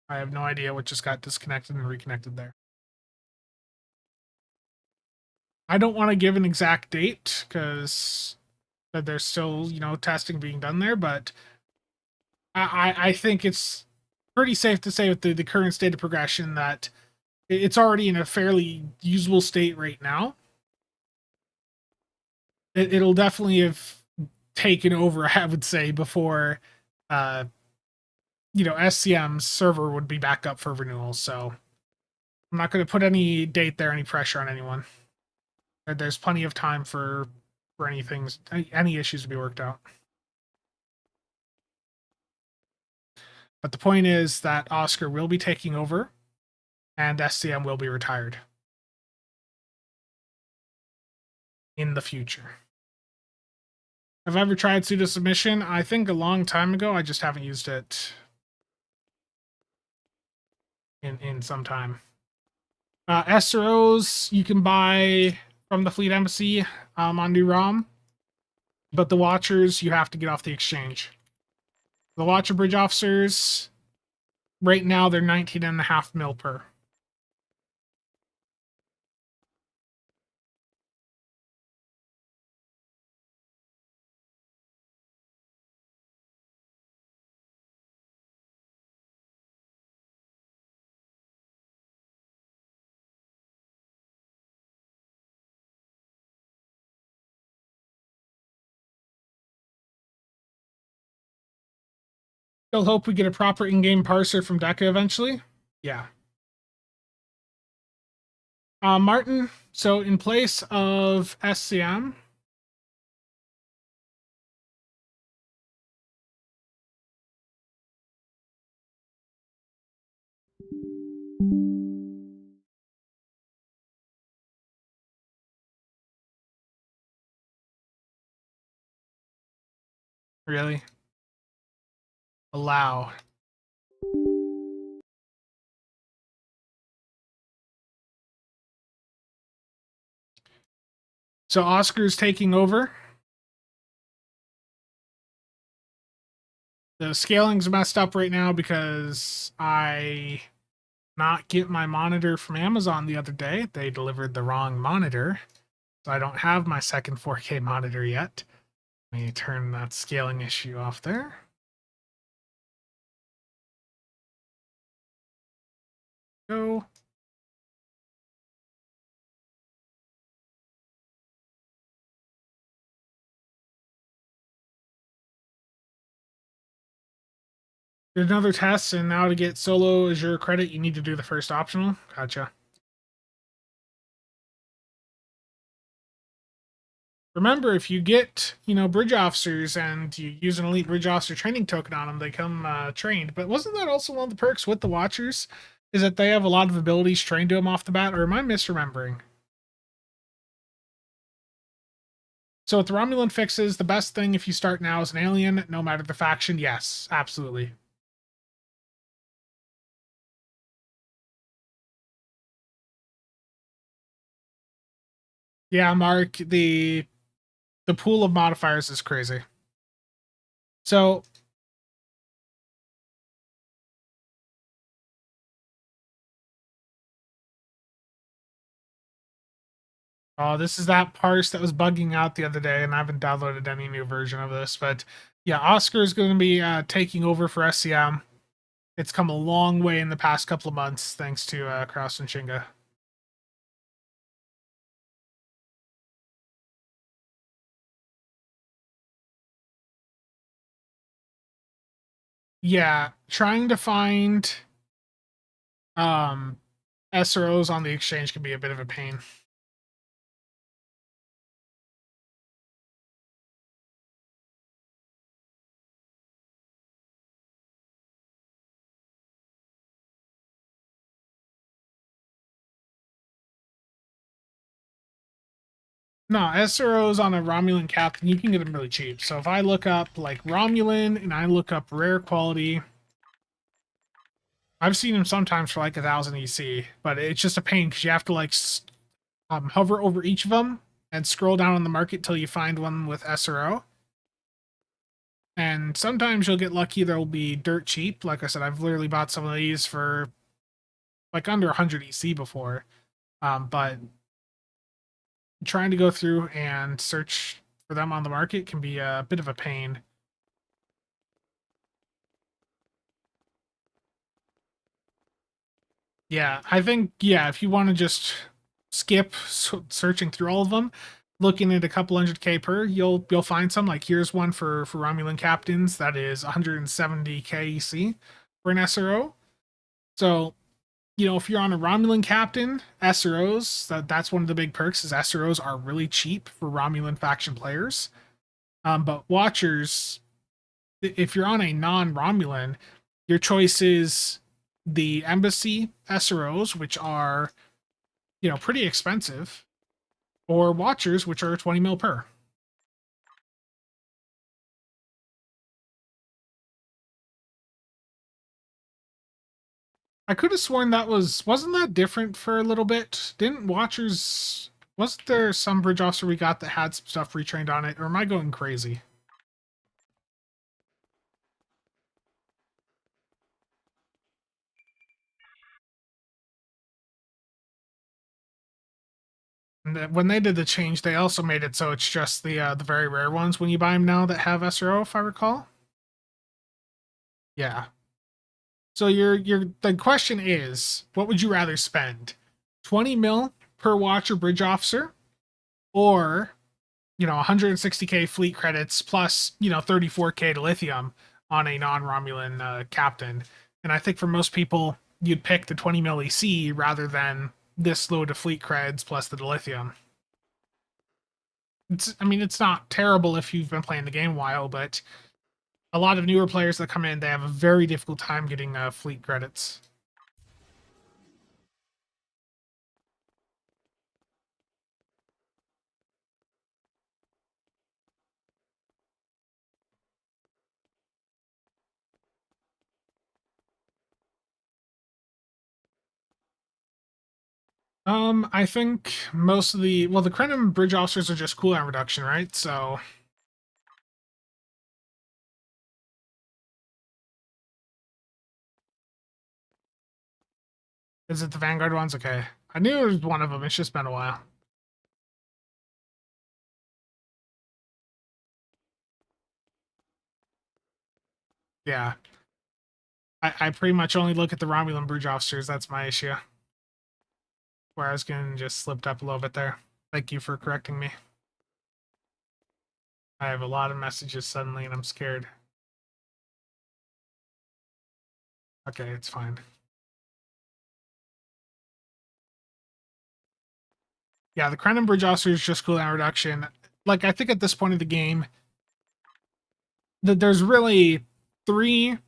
I have no idea what just got disconnected and reconnected there. I don't want to give an exact date because there's still, testing being done there, but I think it's pretty safe to say with the current state of progression that it's already in a fairly usable state right now. It'll definitely have taken over, I would say, before SCM's server would be back up for renewal. So I'm not going to put any date there, any pressure on anyone. There's plenty of time for any issues to be worked out. But the point is that Oscar will be taking over and SCM will be retired in the future. Have I ever tried pseudo submission? I think a long time ago. I just haven't used it in some time. SROs you can buy from the Fleet Embassy on New ROM, but the Watchers you have to get off the exchange. The Watcher Bridge Officers, right now they're 19.5 mil per. Still hope we get a proper in-game parser from Deca eventually. Yeah. Martin, so in place of SCM, really? Allow. So Oscar's taking over. The scaling's messed up right now because I not get my monitor from Amazon the other day. They delivered the wrong monitor. So I don't have my second 4K monitor yet. Let me turn that scaling issue off there. Go. Did another test, and now to get solo Azure credit, you need to do the first optional. Gotcha. Remember, if you get, bridge officers and you use an elite bridge officer training token on them, they come trained. But wasn't that also one of the perks with the Watchers? Is that they have a lot of abilities trained to them off the bat, or am I misremembering? So with the Romulan fixes, the best thing if you start now as an alien, no matter the faction, yes, absolutely. Yeah, Mark, the pool of modifiers is crazy. So this is that parse that was bugging out the other day, and I haven't downloaded any new version of this. But yeah, Oscar is going to be taking over for SCM. It's come a long way in the past couple of months, thanks to Kraus and Shinga. Yeah, trying to find SROs on the exchange can be a bit of a pain. No, SROs on a Romulan captain, you can get them really cheap. So if I look up like Romulan and I look up rare quality, I've seen them sometimes for like 1,000 EC, but it's just a pain because you have to like hover over each of them and scroll down on the market till you find one with SRO. And sometimes you'll get lucky, they'll be dirt cheap. Like I said, I've literally bought some of these for like under 100 EC before. But trying to go through and search for them on the market can be a bit of a pain. Yeah, I think, yeah, if you want to just skip searching through all of them, looking at a couple 100K per, you'll find some. Like here's one for Romulan captains that is 170K EC for an SRO. So, if you're on a Romulan captain, SROs, that's one of the big perks is SROs are really cheap for Romulan faction players. But Watchers, if you're on a non-Romulan, your choice is the Embassy SROs, which are, pretty expensive, or Watchers, which are 20 mil per. I could have sworn wasn't that different for a little bit? Didn't Watchers, wasn't there some bridge officer we got that had some stuff retrained on it, or am I going crazy? And when they did the change, they also made it so it's just the very rare ones when you buy them now that have SRO, if I recall. Yeah. So the question is, what would you rather spend? 20 mil per watcher bridge officer, or 160K fleet credits plus 34K to lithium on a non-Romulan captain. And I think for most people, you'd pick the 20 mil EC rather than this load of fleet creds plus the dilithium. It's not terrible if you've been playing the game a while, but a lot of newer players that come in, they have a very difficult time getting fleet credits. I think most of the Krenim bridge officers are just cooldown reduction, right? So is it the Vanguard ones? Okay. I knew it was one of them. It's just been a while. Yeah. I pretty much only look at the Romulan bridge officers. That's my issue. Where I was getting just slipped up a little bit there. Thank you for correcting me. I have a lot of messages suddenly and I'm scared. Okay, it's fine. Yeah, the Krenim bridge officer is just cooldown reduction. Like, I think at this point of the game, that there's really three,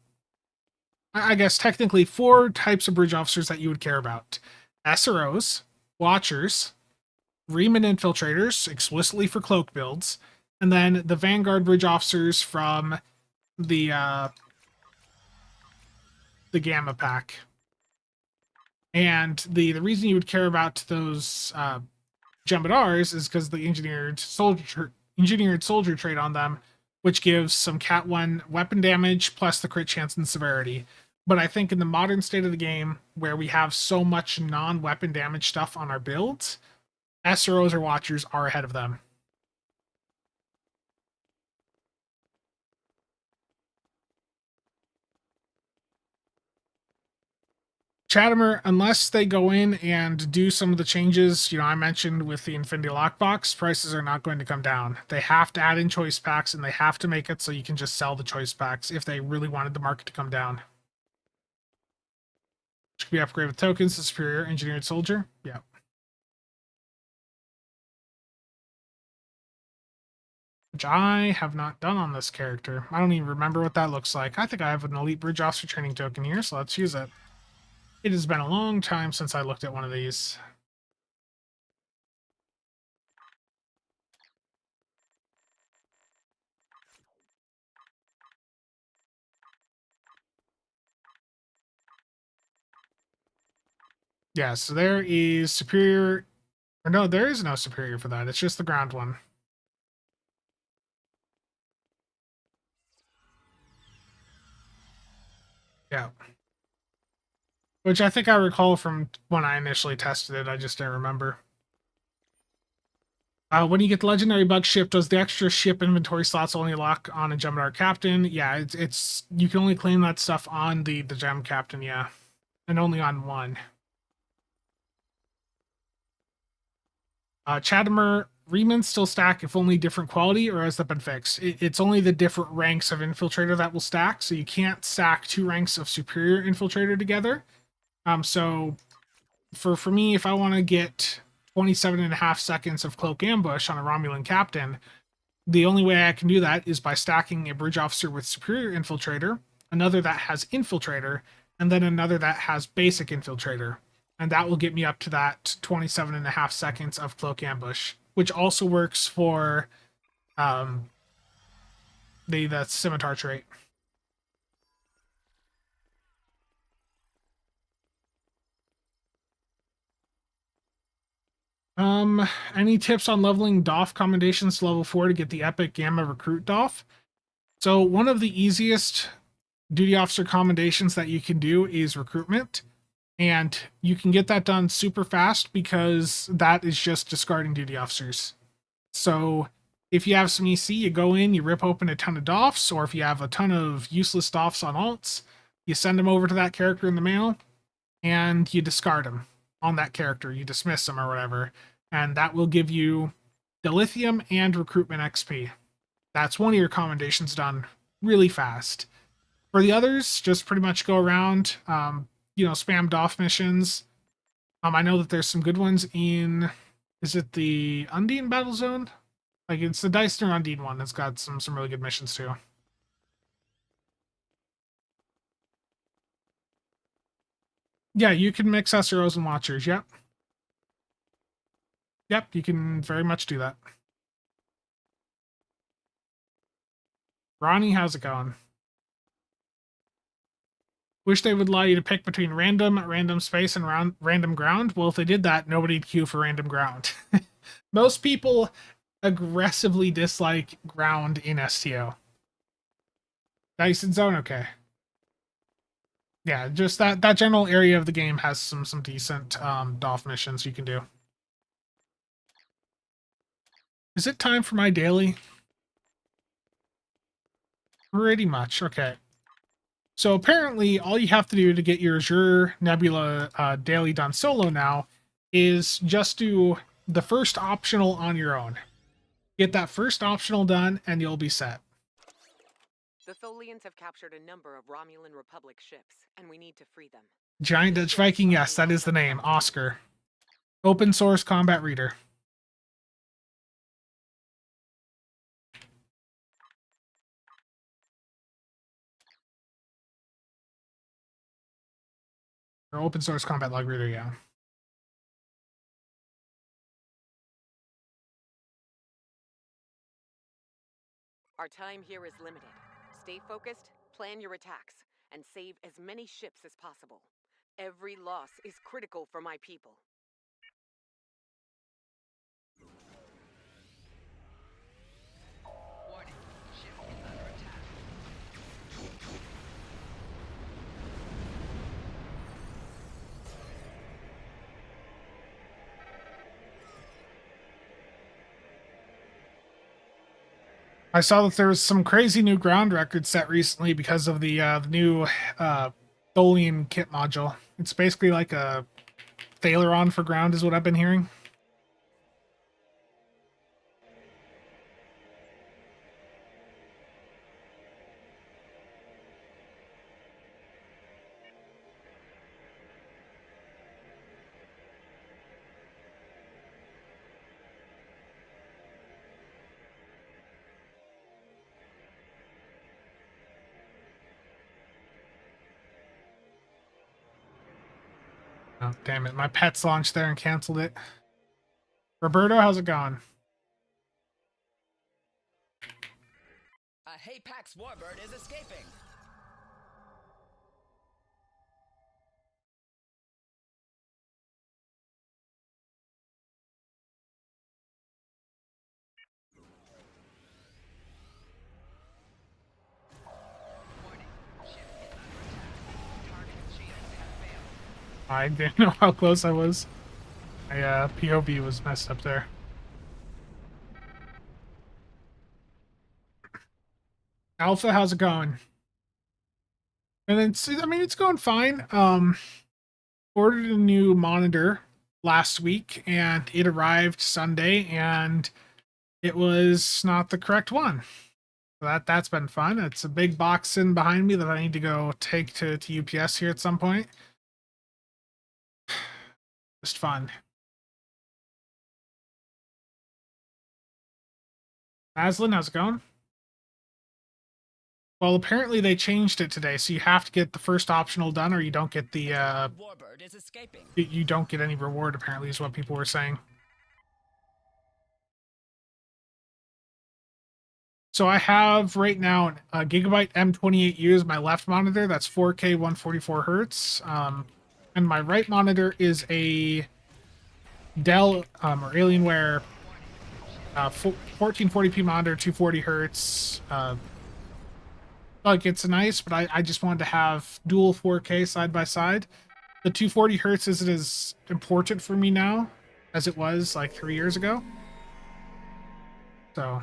I guess technically four types of bridge officers that you would care about: SROs, Watchers, Reman infiltrators, explicitly for cloak builds, and then the Vanguard bridge officers from the Gamma pack. And the reason you would care about those Jem'Hadars is because the engineered soldier trait on them, which gives some Cat 1 weapon damage plus the crit chance and severity. But I think in the modern state of the game, where we have so much non-weapon damage stuff on our builds, SROs or Watchers are ahead of them. Chatamer, unless they go in and do some of the changes, I mentioned with the Infinity Lockbox, prices are not going to come down. They have to add in choice packs, and they have to make it so you can just sell the choice packs if they really wanted the market to come down. Which could be upgraded with tokens to Superior Engineered Soldier. Yeah. Which I have not done on this character. I don't even remember what that looks like. I think I have an Elite Bridge Officer training token here, so let's use it. It has been a long time since I looked at one of these. Yeah, so there is Superior. Or no, there is no Superior for that. It's just the ground one. Yeah. Which I think I recall from when I initially tested it. I just don't remember. When you get the legendary bug ship, does the extra ship inventory slots only lock on a Jem'Hadar captain? Yeah, it's you can only claim that stuff on the gem captain, yeah, and only on one. Chadamer remnants still stack if only different quality, or has that been fixed? It's only the different ranks of infiltrator that will stack, so you can't stack two ranks of superior infiltrator together. So for me, if I want to get 27.5 seconds of cloak ambush on a Romulan captain, the only way I can do that is by stacking a bridge officer with superior infiltrator, another that has infiltrator, and then another that has basic infiltrator. And that will get me up to that 27.5 seconds of cloak ambush, which also works for um, the scimitar trait. Any tips on leveling DOFF commendations to level 4 to get the epic Gamma Recruit DOFF? So one of the easiest duty officer commendations that you can do is recruitment. And you can get that done super fast because that is just discarding duty officers. So if you have some EC, you go in, you rip open a ton of DOFs, or if you have a ton of useless DOFs on alts, you send them over to that character in the mail, and you discard them on that character. You dismiss them or whatever. And that will give you dilithium and recruitment XP. That's one of your commendations done really fast. For the others, just pretty much go around, spam DOF missions. I know that there's some good ones in, is it the Undine Battle Zone? Like, it's the Dicester Undine one that's got some really good missions too. Yeah, you can mix SROs and Watchers, yep. Yep, you can very much do that. Ronnie, how's it going? Wish they would allow you to pick between random space, and random ground. Well, if they did that, nobody'd queue for random ground. Most people aggressively dislike ground in STO. Dyson Zone, okay. Yeah, just that general area of the game has some decent DOF missions you can do. Is it time for my daily? Pretty much, okay. So apparently, all you have to do to get your Azure Nebula daily done solo now is just do the first optional on your own. Get that first optional done, and you'll be set. The Tholians have captured a number of Romulan Republic ships, and we need to free them. Giant Dutch Viking, yes, that is the name. Oscar. Open source combat reader. Or open source combat log reader, yeah. Our time here is limited. Stay focused, plan your attacks, and save as many ships as possible. Every loss is critical for my people. Warning, ship is under attack. I saw that there was some crazy new ground record set recently because of the new Tholian kit module. It's basically like a Thaleron for ground, is what I've been hearing. Oh, damn it. My pet's launched there and canceled it. Roberto, how's it going? A Haypax warbird is escaping. Warning, ship is under attack. I didn't know how close I was. My POV was messed up there. Alpha, how's it going? And I mean, it's going fine. Ordered a new monitor last week, and it arrived Sunday, and it was not the correct one. So that's been fun. It's a big box in behind me that I need to go take to UPS here at some point. Just fun. Aslan, how's it going? Well, apparently they changed it today, so you have to get the first optional done, or you don't get the Warbird is escaping. you don't get any reward. Apparently, is what people were saying. So I have right now a Gigabyte M28U is my left monitor. That's 4K 144 hertz. And my right monitor is a Dell or Alienware 1440p monitor, 240 hertz. Like it's nice, but I just wanted to have dual 4K side by side. The 240 hertz isn't as important for me now as it was like 3 years ago. So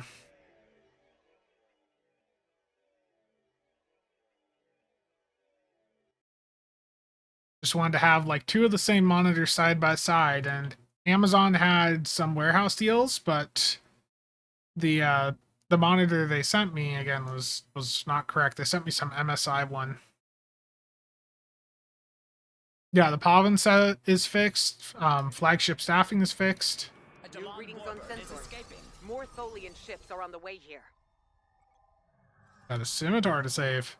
just wanted to have like two of the same monitors side by side, and Amazon had some warehouse deals, but the monitor they sent me again was not correct. They sent me some MSI one. Yeah, the Pavon set is fixed. Flagship staffing is fixed. A New Delon readings on Warbird is sensors. escaping. More Tholian ships are on the way here. Got a scimitar to save.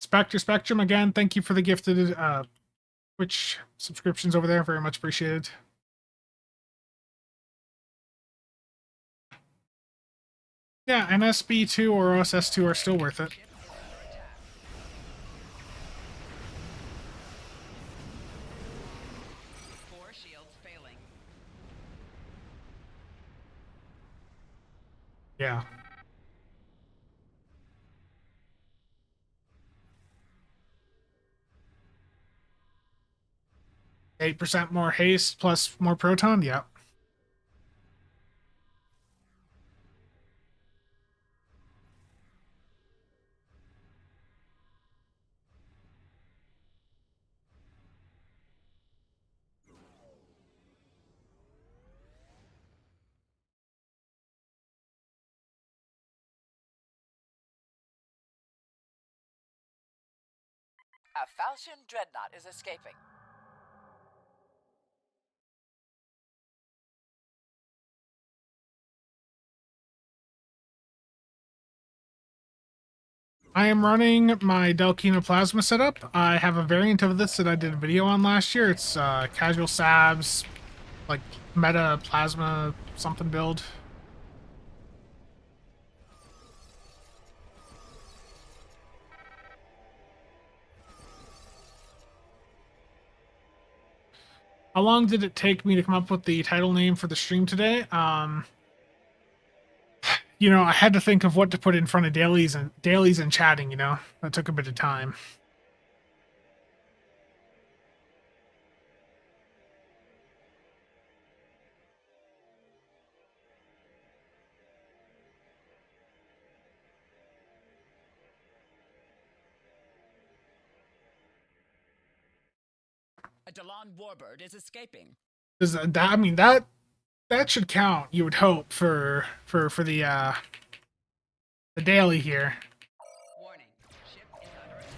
Spectrum again. Thank you for the gifted Twitch subscriptions over there. Very much appreciated. Yeah, NSB2 or OSS2 are still worth it. Ship is under attack. Core shields failing. Yeah. %8 more haste plus more proton. Yeah. A Falchion Dreadnought is escaping. I am running my Delkina Plasma setup. I have a variant of this that I did a video on last year. It's CasualSAB's like meta plasma something build. How long did it take me to come up with the title name for the stream today? You know, I had to think of what to put in front of dailies and chatting, you know. That took a bit of time. A Delon Warbird is escaping. Does that, I mean that should count, you would hope, for the daily here. Warning. Ship is under attack.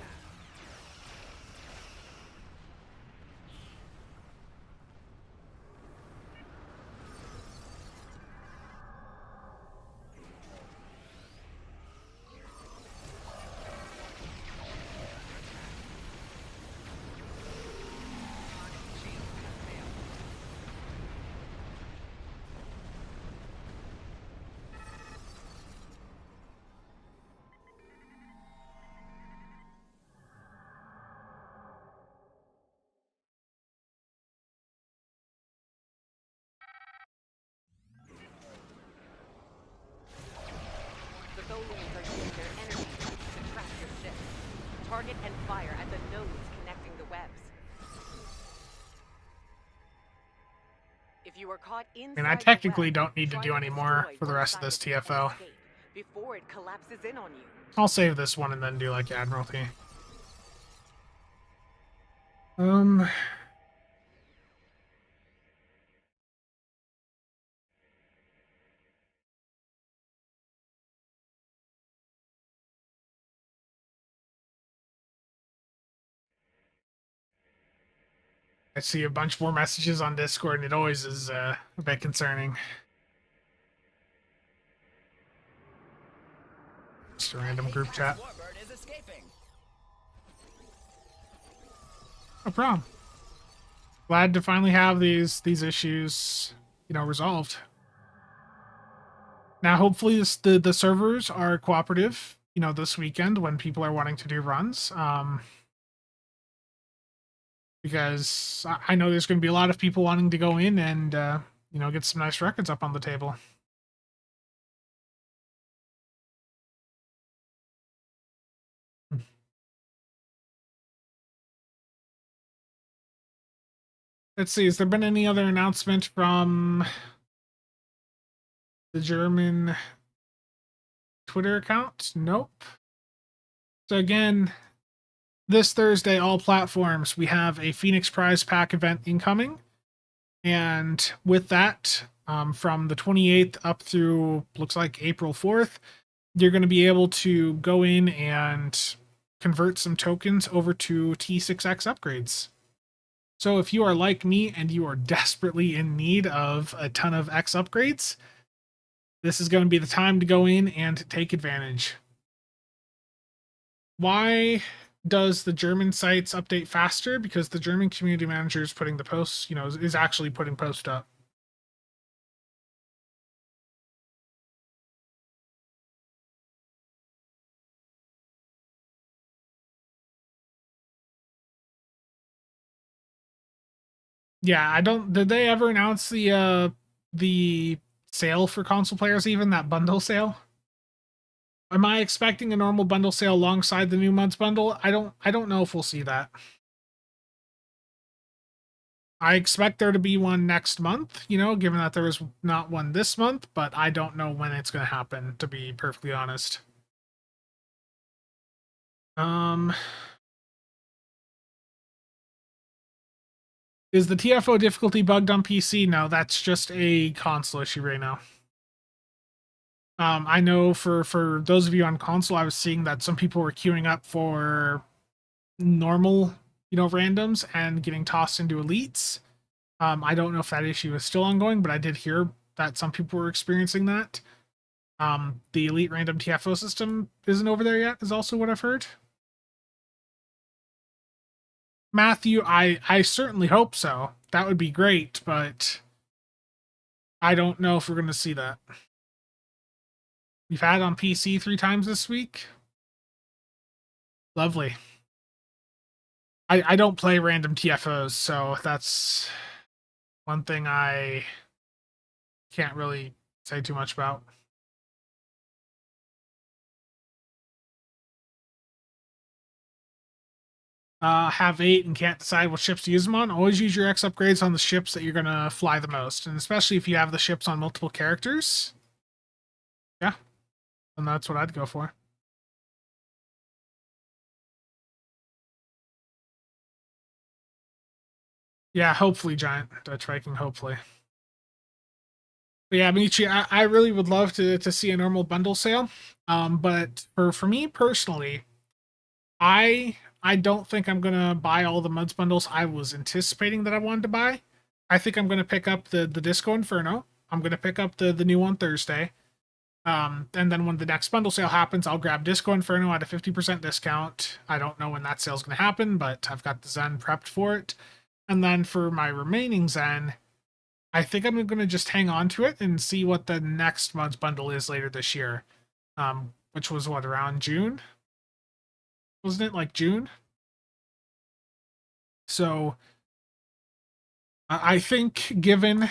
If you are caught inside I mean, I the technically web, don't need to try do any more destroy for the one rest of side this it and TFO. escape before it collapses in on you. I'll save this one and then do like Admiralty. I see a bunch more messages on Discord, and it always is a bit concerning. Just a random group chat. Warbird is escaping. No problem. Glad to finally have these issues, resolved. Now, hopefully, the servers are cooperative. This weekend when people are wanting to do runs. Because I know there's going to be a lot of people wanting to go in and get some nice records up on the table. Let's see, has there been any other announcement from the German Twitter account? Nope. So again, this Thursday, all platforms, we have a Phoenix Prize Pack event incoming. And with that, from the 28th up through, looks like April 4th, you're going to be able to go in and convert some tokens over to T6X upgrades. So if you are like me and you are desperately in need of a ton of X upgrades, this is going to be the time to go in and take advantage. Why does the German sites update faster? Because the German community manager is putting the posts, is actually putting posts up. Yeah, I don't. Did they ever announce the sale for console players? Even that bundle sale? Am I expecting a normal bundle sale alongside the new month's bundle? I don't know if we'll see that. I expect there to be one next month, given that there is not one this month, but I don't know when it's going to happen, to be perfectly honest. Is the TFO difficulty bugged on PC? No, that's just a console issue right now. I know for those of you on console, I was seeing that some people were queuing up for normal, randoms and getting tossed into elites. I don't know if that issue is still ongoing, but I did hear that some people were experiencing that. The elite random TFO system isn't over there yet, is also what I've heard. Matthew, I certainly hope so. That would be great, but I don't know if we're going to see that. We've had on PC 3 times this week. Lovely. I don't play random TFOs, so that's one thing I can't really say too much about. Have 8 and can't decide what ships to use them on. Always use your X upgrades on the ships that you're going to fly the most, and especially if you have the ships on multiple characters. Yeah, and that's what I'd go for. Yeah, hopefully, Giant Dutch Viking, hopefully. But yeah, Michi, I really would love to see a normal bundle sale. But for me personally, I don't think I'm gonna buy all the Muds bundles I was anticipating that I wanted to buy. I think I'm gonna pick up the Disco Inferno. I'm gonna pick up the new one Thursday. And then when the next bundle sale happens, I'll grab Disco Inferno at a 50% discount. I don't know when that sale's gonna happen, but I've got the Zen prepped for it. And then for my remaining Zen, I think I'm going to just hang on to it and see what the next month's bundle is later this year. Which was what, around June? Wasn't it like June? So I think given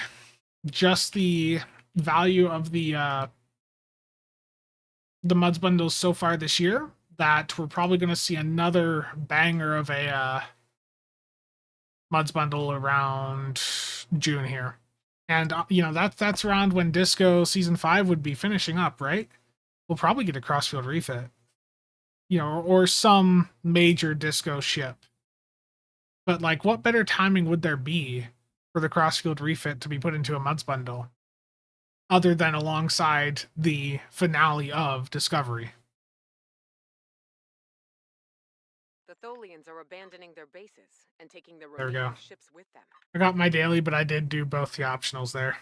just the value of the Muds bundles so far this year, that we're probably going to see another banger of a Muds bundle around June here. And that's around when Disco Season 5 would be finishing up, right? We'll probably get a crossfield refit. Or some major Disco ship. But like, what better timing would there be for the crossfield refit to be put into a Muds bundle, other than alongside the finale of Discovery? The Tholians are abandoning their bases and taking the There we remaining go. ships with them. I got my daily, but I did do both the optionals there.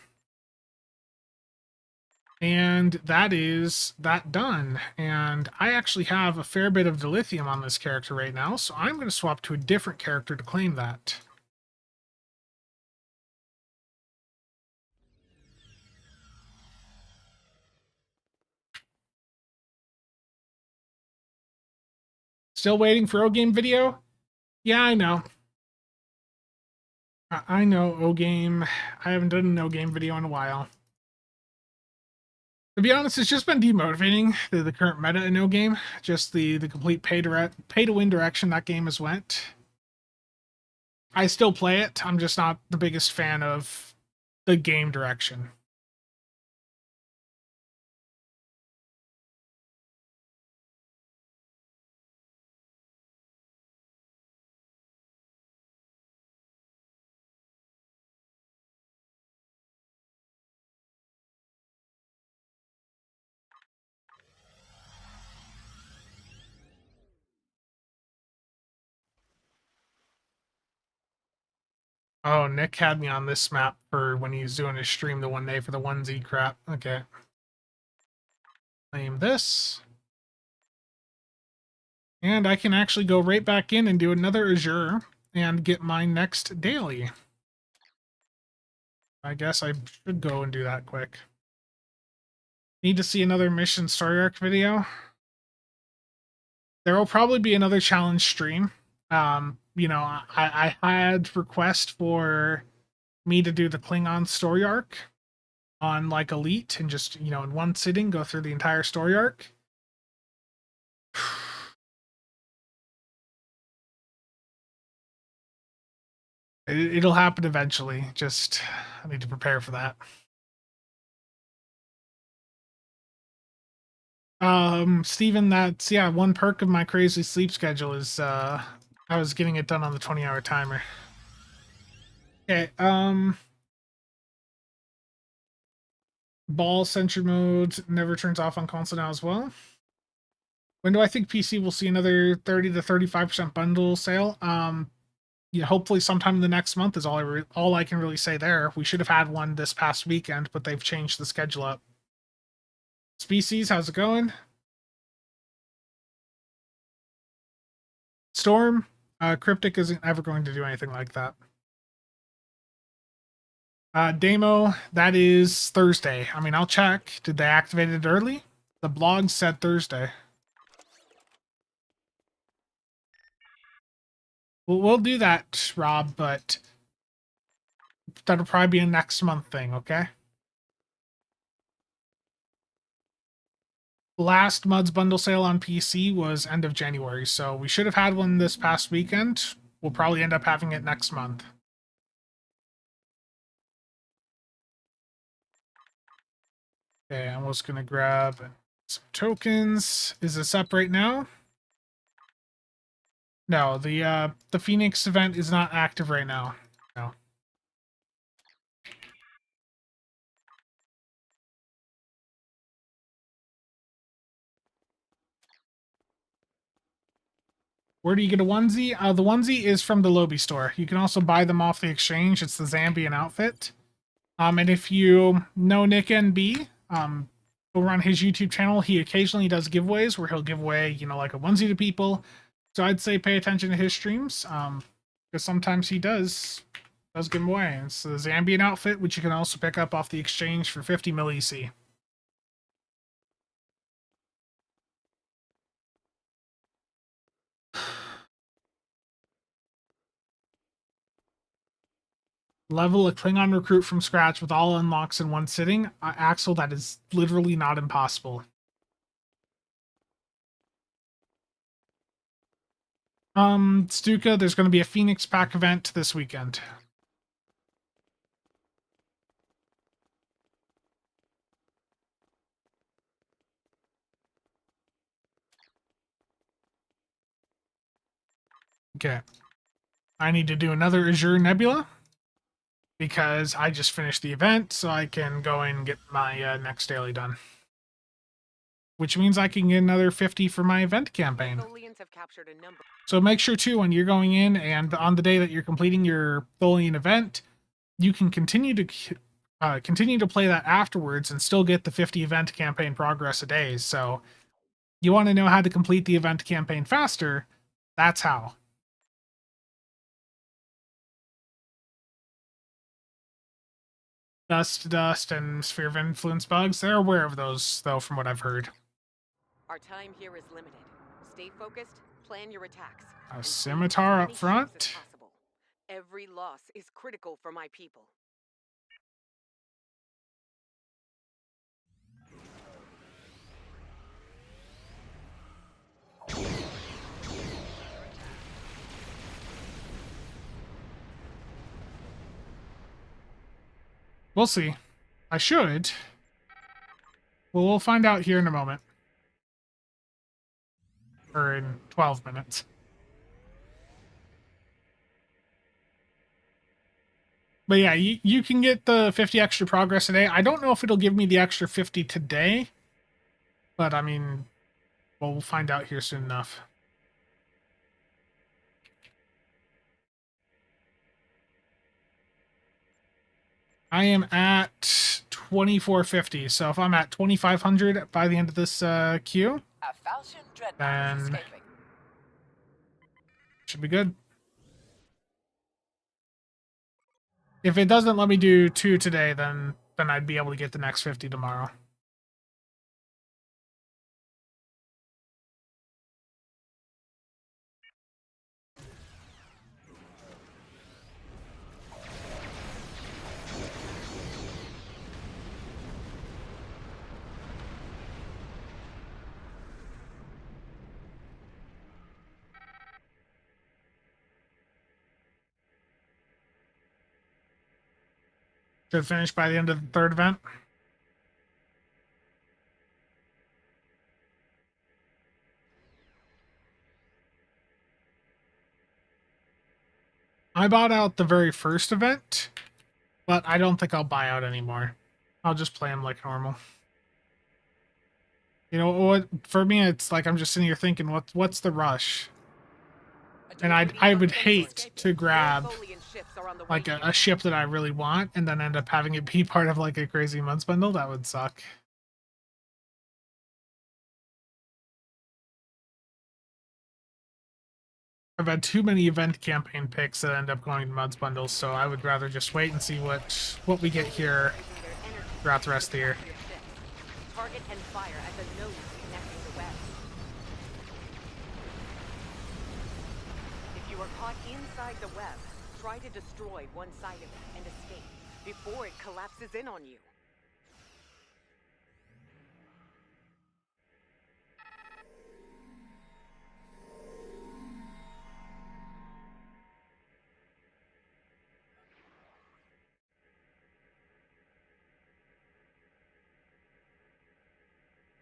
And that is that done. And I actually have a fair bit of dilithium on this character right now, so I'm going to swap to a different character to claim that. Still waiting for O-Game video? Yeah, I know. I know O-Game. I haven't done an O-Game video in a while. To be honest, it's just been demotivating, the current meta in O-Game. Just the complete pay-to-win direction that game has went. I still play it. I'm just not the biggest fan of the game direction. Oh, Nick had me on this map for when he was doing his stream the one day for the Onesie crap. Okay. Claim this. And I can actually go right back in and do another Azure and get my next daily. I guess I should go and do that quick. Need to see another mission story arc video. There will probably be another challenge stream. I had request for me to do the Klingon story arc on like Elite and just, in one sitting go through the entire story arc. It'll happen eventually. Just I need to prepare for that. Steven, that's one perk of my crazy sleep schedule is I was getting it done on the 20-hour timer. Okay, ball sentry mode never turns off on console now as well. When do I think PC will see another 30 to 35% bundle sale? Hopefully sometime in the next month is all I can really say there. We should have had one this past weekend, but they've changed the schedule up. Species, how's it going? Storm, Cryptic isn't ever going to do anything like that. Demo, that is Thursday. I mean, I'll check. Did they activate it early? The blog said Thursday. We'll do that, Rob, but that'll probably be a next month thing, okay? Last Muds bundle sale on PC was end of January, so we should have had one this past weekend. We'll probably end up having it next month. Okay, I'm just gonna grab some tokens. Is this up right now? No, the Phoenix event is not active right now. No. Where do you get a onesie? The onesie is from the Lobby store. You can also buy them off the exchange. It's the Zambian outfit. And if you know Nick NB, over on his YouTube channel, he occasionally does giveaways where he'll give away, like a onesie to people. So I'd say pay attention to his streams, because sometimes he does give them away. It's the Zambian outfit, which you can also pick up off the exchange for 50 mil EC. Level a Klingon recruit from scratch with all unlocks in one sitting. Axel, that is literally not impossible. Stuka, there's going to be a Phoenix pack event this weekend. Okay. I need to do another Azure Nebula because I just finished the event, so I can go in and get my next daily done. Which means I can get another 50 for my event campaign. Tholians have captured a number. So make sure too, when you're going in and on the day that you're completing your Tholian event, you can continue to play that afterwards and still get the 50 event campaign progress a day. So you want to know how to complete the event campaign faster? That's how. Dust to Dust and Sphere of Influence bugs, they're aware of those, though, from what I've heard. Our time here is limited. Stay focused, plan your attacks. A and save scimitar as up many ships as front. possible. Every loss is critical for my people. We'll see. I should. Well, we'll find out here in a moment. Or in 12 minutes. But yeah, you can get the 50 extra progress today. I don't know if it'll give me the extra 50 today. But, I mean, well, we'll find out here soon enough. I am at 2450. So if I'm at 2500 by the end of this queue, A falchion dreadnought then is escaping. should be good. If it doesn't let me do 2 today, then I'd be able to get the next 50 tomorrow. Should finish by the end of the third event. I bought out the very first event, but I don't think I'll buy out anymore. I'll just play them like normal. You know what? For me, it's like I'm just sitting here thinking, what's the rush? And I would hate to grab Tholian ships are on the like way a ship that I really want and then end up having it be part of like a crazy months bundle. That would suck. I've had too many event campaign picks that end up going to months bundles, so I would rather just wait and see what we get here throughout the rest of the year. Target and fire at the nodes connecting the web. If you are caught inside the web, try to destroy one side of it and escape before it collapses in on you.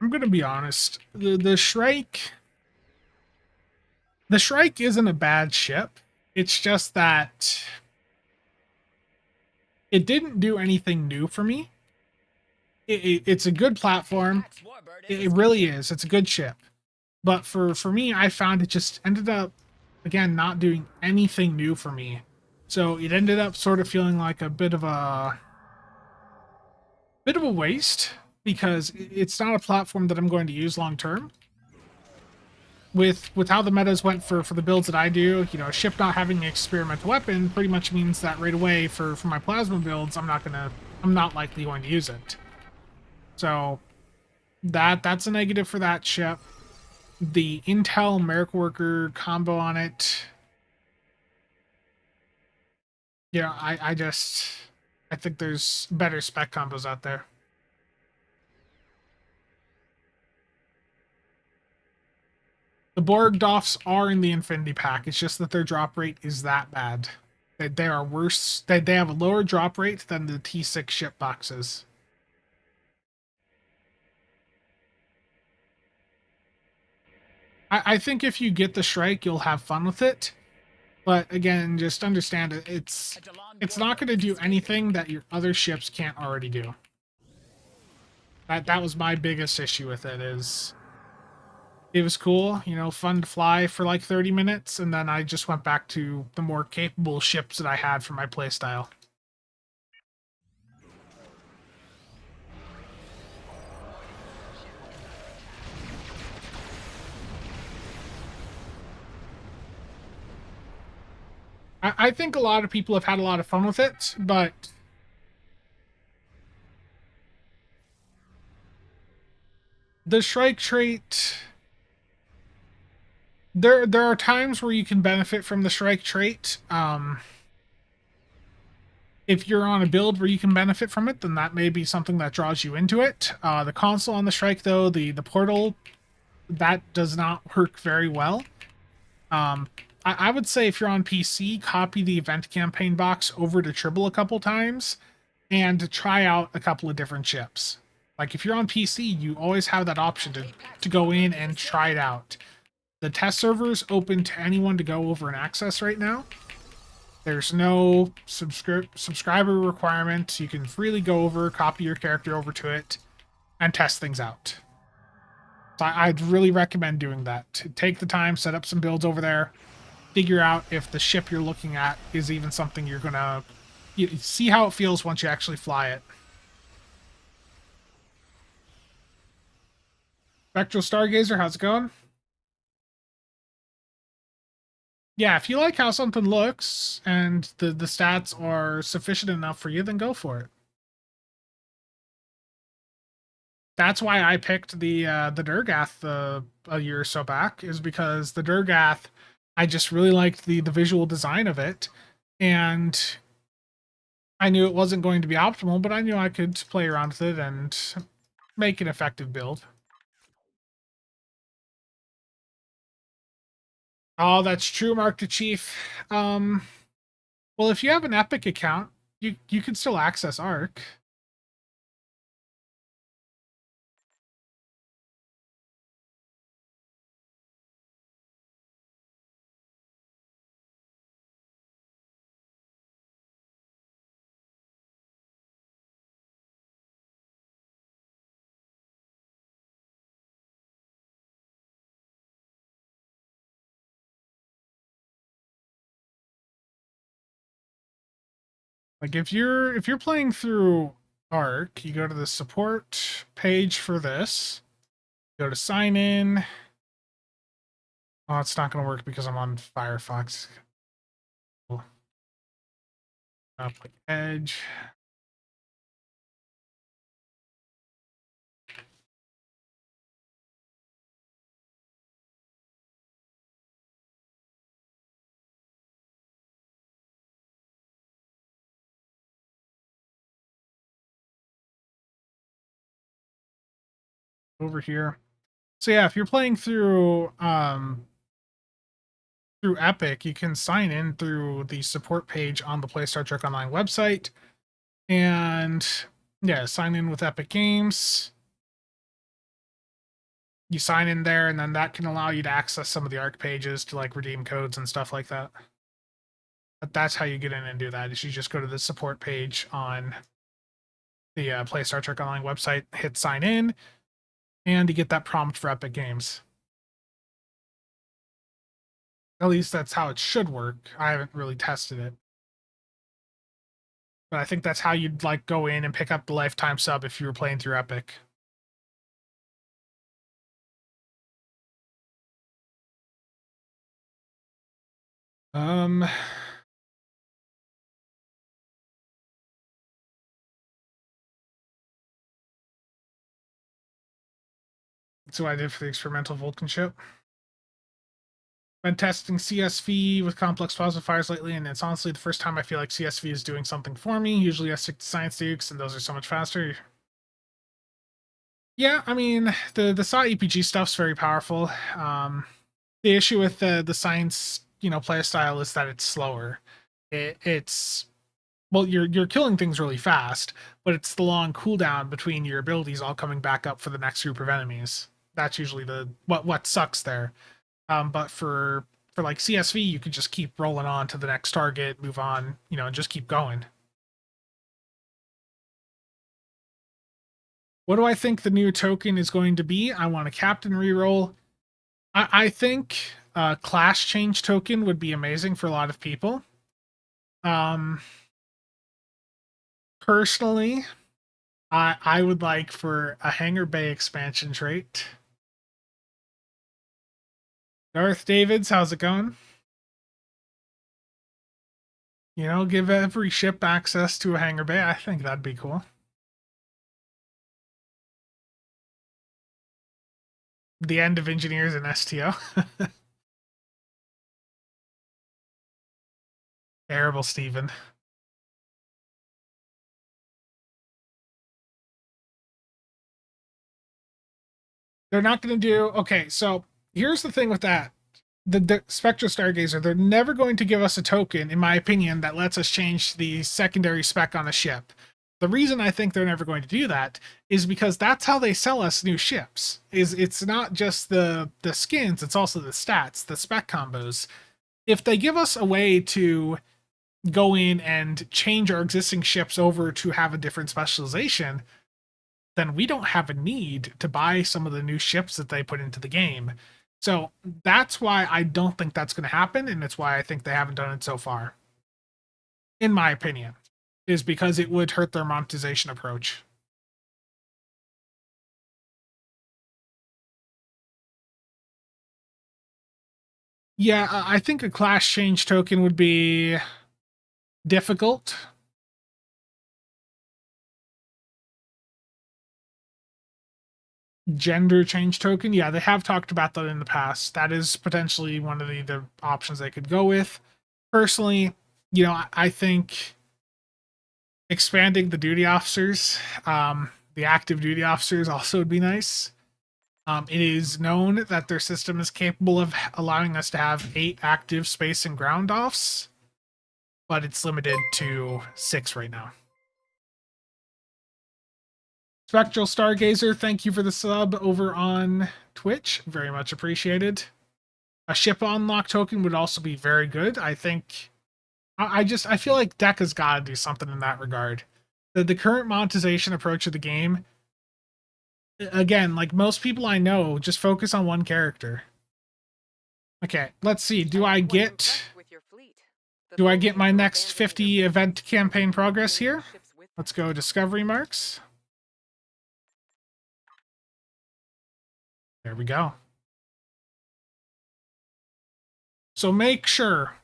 I'm gonna be honest. The Shrike isn't a bad ship. It's just that it didn't do anything new for me. It's a good platform. Axe Warbird is It escaping. really is. It's a good ship. But for me, I found it just ended up, again, not doing anything new for me. So it ended up sort of feeling like a bit of a waste because it's not a platform that I'm going to use long term. With how the metas went for the builds that I do, you know, a ship not having an experimental weapon pretty much means that right away for my plasma builds, I'm not likely going to use it. So that's a negative for that ship. The Intel Merc Worker combo on it. Yeah, I think there's better spec combos out there. The Borg Doffs are in the Infinity Pack. It's just that their drop rate is that bad. They are worse. They have a lower drop rate than the T6 ship boxes. I think if you get the Shrike, you'll have fun with it. But again, just understand it's not going to do anything that your other ships can't already do. That was my biggest issue with it. Is it was cool, you know, fun to fly for like 30 minutes, and then I just went back to the more capable ships that I had for my playstyle. I think a lot of people have had a lot of fun with it, but the strike trait, there are times where you can benefit from the strike trait. If you're on a build where you can benefit from it, then that may be something that draws you into it. The console on the strike, though, the portal, that does not work very well. I would say if you're on PC, copy the event campaign box over to Tribble a couple times and try out a couple of different ships. Like if you're on PC, you always have that option to go in and try it out. The test server is open to anyone to go over and access right now. There's no subscriber requirement. You can freely go over, copy your character over to it, and test things out. So I'd really recommend doing that. Take the time, set up some builds over there, figure out if the ship you're looking at is even something you're gonna see how it feels once you actually fly it. Spectral Stargazer, how's it going? Yeah, if you like how something looks and the stats are sufficient enough for you, then go for it. That's why I picked the Durgath a year or so back, is because the Durgath, I just really liked the visual design of it, and I knew it wasn't going to be optimal, but I knew I could play around with it and make an effective build. Oh, that's true, Mark the Chief. Well, if you have an Epic account, you can still access Arc. Like if you're playing through Arc, you go to the support page for this, go to sign in. Oh, it's not going to work because I'm on Firefox. Cool. Up like Edge. Over here. So yeah, if you're playing through Epic, you can sign in through the support page on the Play Star Trek Online website, and yeah, sign in with Epic Games. You sign in there, and then that can allow you to access some of the Arc pages to like redeem codes and stuff like that. But that's how you get in and do that. Is you just go to the support page on the Play Star Trek Online website, hit sign in, and you get that prompt for Epic Games. At least that's how it should work. I haven't really tested it. But I think that's how you'd like go in and pick up the lifetime sub if you were playing through Epic. Um That's what I did for the experimental Vulcan ship. Been testing CSV with complex plasmifiers lately, and it's honestly the first time I feel like CSV is doing something for me. Usually I stick to Science Dukes, and those are so much faster. Yeah, I mean, the SAW EPG stuff's very powerful. The issue with the Science, play style is that it's slower. It's well, you're killing things really fast, but it's the long cooldown between your abilities all coming back up for the next group of enemies. That's usually what sucks there. But for for like CSV, you could just keep rolling on to the next target, move on, you know, and just keep going. What do I think the new token is going to be? I want a captain reroll. I think class change token would be amazing for a lot of people. Personally, I would like for a Hangar Bay expansion trait. Darth Davids, how's it going? You know, give every ship access to a Hangar Bay. I think that'd be cool. The end of engineers and STO. Terrible, Steven. They're not going to do... Okay, so here's the thing with that. The Spectral Stargazer, they're never going to give us a token, in my opinion, that lets us change the secondary spec on a ship. The reason I think they're never going to do that is because that's how they sell us new ships. It's not just the skins, it's also the stats, the spec combos. If they give us a way to go in and change our existing ships over to have a different specialization, then we don't have a need to buy some of the new ships that they put into the game. So that's why I don't think that's going to happen, and it's why I think they haven't done it so far. In my opinion, is because it would hurt their monetization approach. Yeah, I think a class change token would be difficult. Gender change token, yeah, they have talked about that in the past. That is potentially one of the options they could go with. Personally, you know, I think expanding the duty officers, the active duty officers also would be nice. It is known that their system is capable of allowing us to have 8 active space and ground offs, but it's limited to 6 right now. Spectral Stargazer, thank you for the sub over on Twitch. Very much appreciated. A ship unlock token would also be very good. I think... I feel like Deck has got to do something in that regard. The current monetization approach of the game... Again, like most people I know, just focus on one character. Okay, let's see. Do I get my next 50 event campaign progress here? Let's go Discovery Marks. There we go. So make sure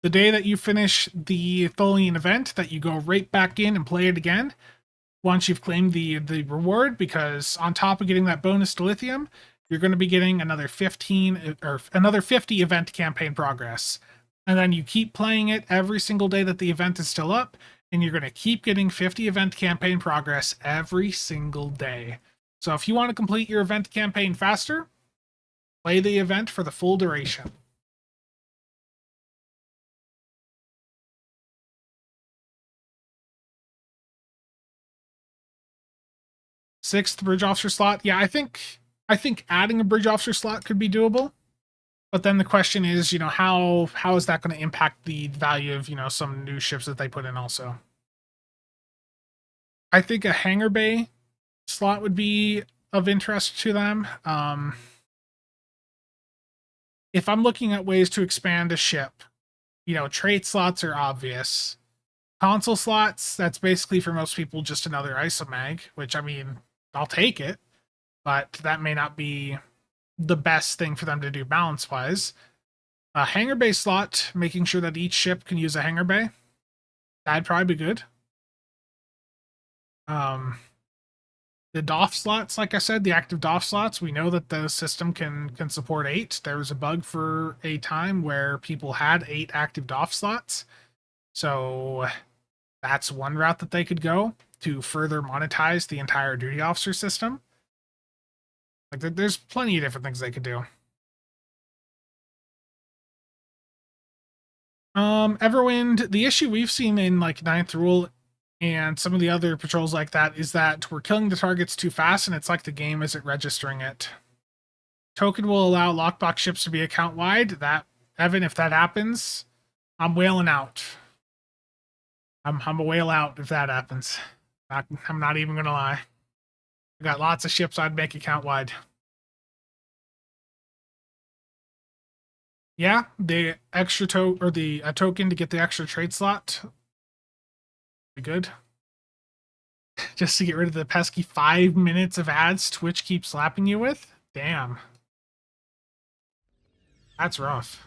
the day that you finish the Tholian event that you go right back in and play it again once you've claimed the reward, because on top of getting that bonus to lithium, you're going to be getting another 15 or another 50 event campaign progress. And then you keep playing it every single day that the event is still up, and you're going to keep getting 50 event campaign progress every single day. So if you want to complete your event campaign faster, play the event for the full duration. Sixth bridge officer slot. Yeah, I think adding a bridge officer slot could be doable. But then the question is, you know, how is that going to impact the value of, you know, some new ships that they put in also? I think a Hangar Bay slot would be of interest to them. If I'm looking at ways to expand a ship, you know, trait slots are obvious. Console slots, that's basically for most people just another ISA-mag, which, I mean, I'll take it, but that may not be the best thing for them to do balance-wise. A Hangar Bay slot, making sure that each ship can use a Hangar Bay, that'd probably be good. The DOFF slots, like I said, the active DOFF slots, we know that the system can support 8. There was a bug for a time where people had 8 active DOFF slots. So that's one route that they could go to further monetize the entire duty officer system. Like, there's plenty of different things they could do. Everwind, the issue we've seen in like Ninth Rule and some of the other patrols like that is that we're killing the targets too fast, and it's like the game isn't registering it. Token will allow lockbox ships to be account-wide. That Evan, if that happens, I'm whaling out. I'm a whale out if that happens. I'm not even gonna lie. I got lots of ships I'd make account wide. Yeah, the extra token to get the extra trade slot. Be good. Just to get rid of the pesky 5 minutes of ads Twitch keeps slapping you with? Damn. That's rough.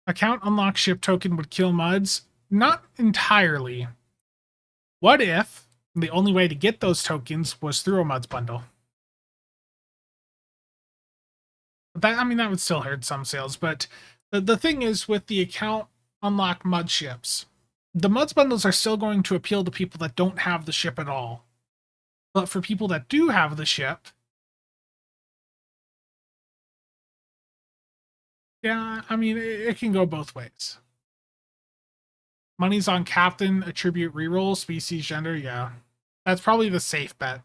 Account unlock ship token would kill MUDs? Not entirely. What if the only way to get those tokens was through a MUDs bundle? That, I mean, that would still hurt some sales, but the thing is with the account unlock MUD ships, the MUDs bundles are still going to appeal to people that don't have the ship at all. But for people that do have the ship, yeah, I mean, it can go both ways. Money's on captain, attribute reroll, species, gender, yeah. That's probably the safe bet.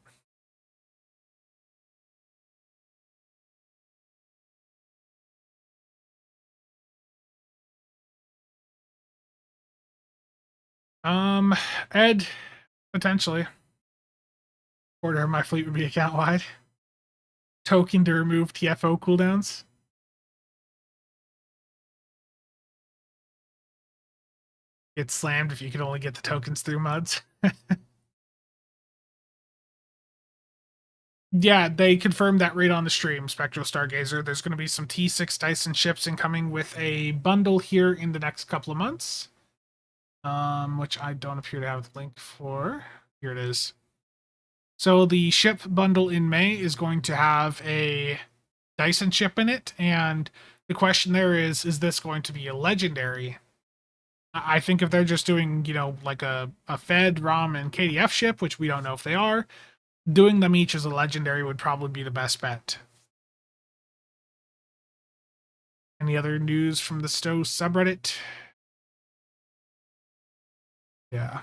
Ed, potentially. Order of my fleet would be account wide. Token to remove TFO cooldowns. Get slammed if you can only get the tokens through MUDs. Yeah, they confirmed that right on the stream, Spectral Stargazer. There's going to be some T6 Dyson ships incoming with a bundle here in the next couple of months. Which I don't appear to have the link for. Here it is. So the ship bundle in May is going to have a Dyson ship in it, and the question there is this going to be a legendary? I think if they're just doing, like a Fed, ROM, and KDF ship, which we don't know if they are, doing them each as a legendary would probably be the best bet. Any other news from the Stowe subreddit? Yeah.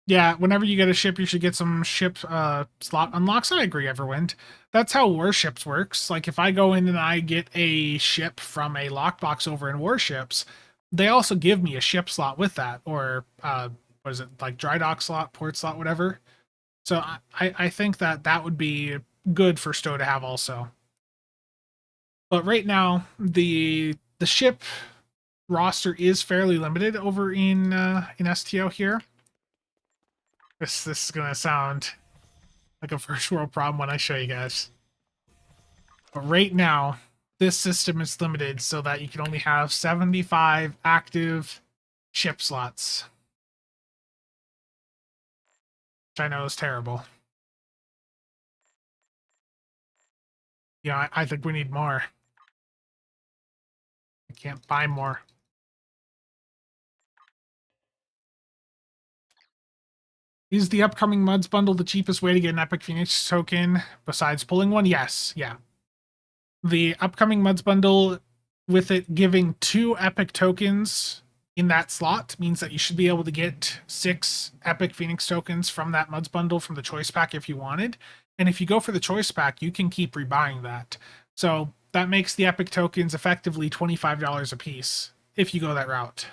Yeah, whenever you get a ship, you should get some ship slot unlocks. I agree, Everwind. That's how Warships works. Like, if I go in and I get a ship from a lockbox over in Warships, they also give me a ship slot with that, or what is it, like dry dock slot, port slot, whatever. So I think that would be good for Stowe to have also. But right now, the ship roster is fairly limited over in STO here. This is gonna sound like a first world problem when I show you guys. But right now, this system is limited so that you can only have 75 active ship slots. Which I know is terrible. Yeah, I think we need more. I can't buy more. Is the upcoming MUDs bundle the cheapest way to get an Epic Phoenix token besides pulling one? Yes, yeah. The upcoming MUDs bundle, with it giving 2 Epic tokens in that slot, means that you should be able to get 6 Epic Phoenix tokens from that MUDs bundle from the choice pack if you wanted. And if you go for the choice pack, you can keep rebuying that. So that makes the Epic tokens effectively $25 a piece if you go that route.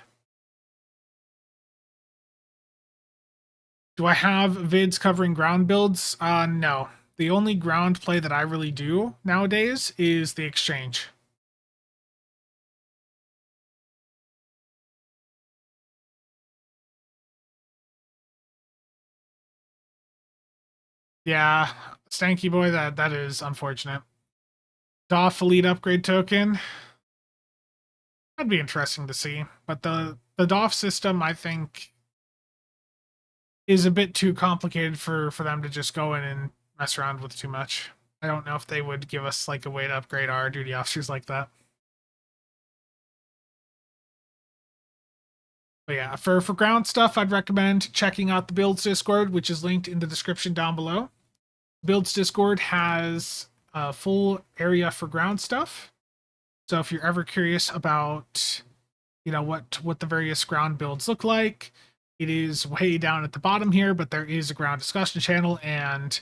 Do I have vids covering ground builds? No. The only ground play that I really do nowadays is the exchange. Yeah, Stanky Boy, that is unfortunate. DOFF Elite upgrade token. That'd be interesting to see. But the DOFF system, I think, is a bit too complicated for them to just go in and mess around with too much. I don't know if they would give us like a way to upgrade our duty officers like that. But yeah, for ground stuff, I'd recommend checking out the Builds Discord, which is linked in the description down below. Builds Discord has a full area for ground stuff. So if you're ever curious about, what the various ground builds look like, it is way down at the bottom here, but there is a ground discussion channel and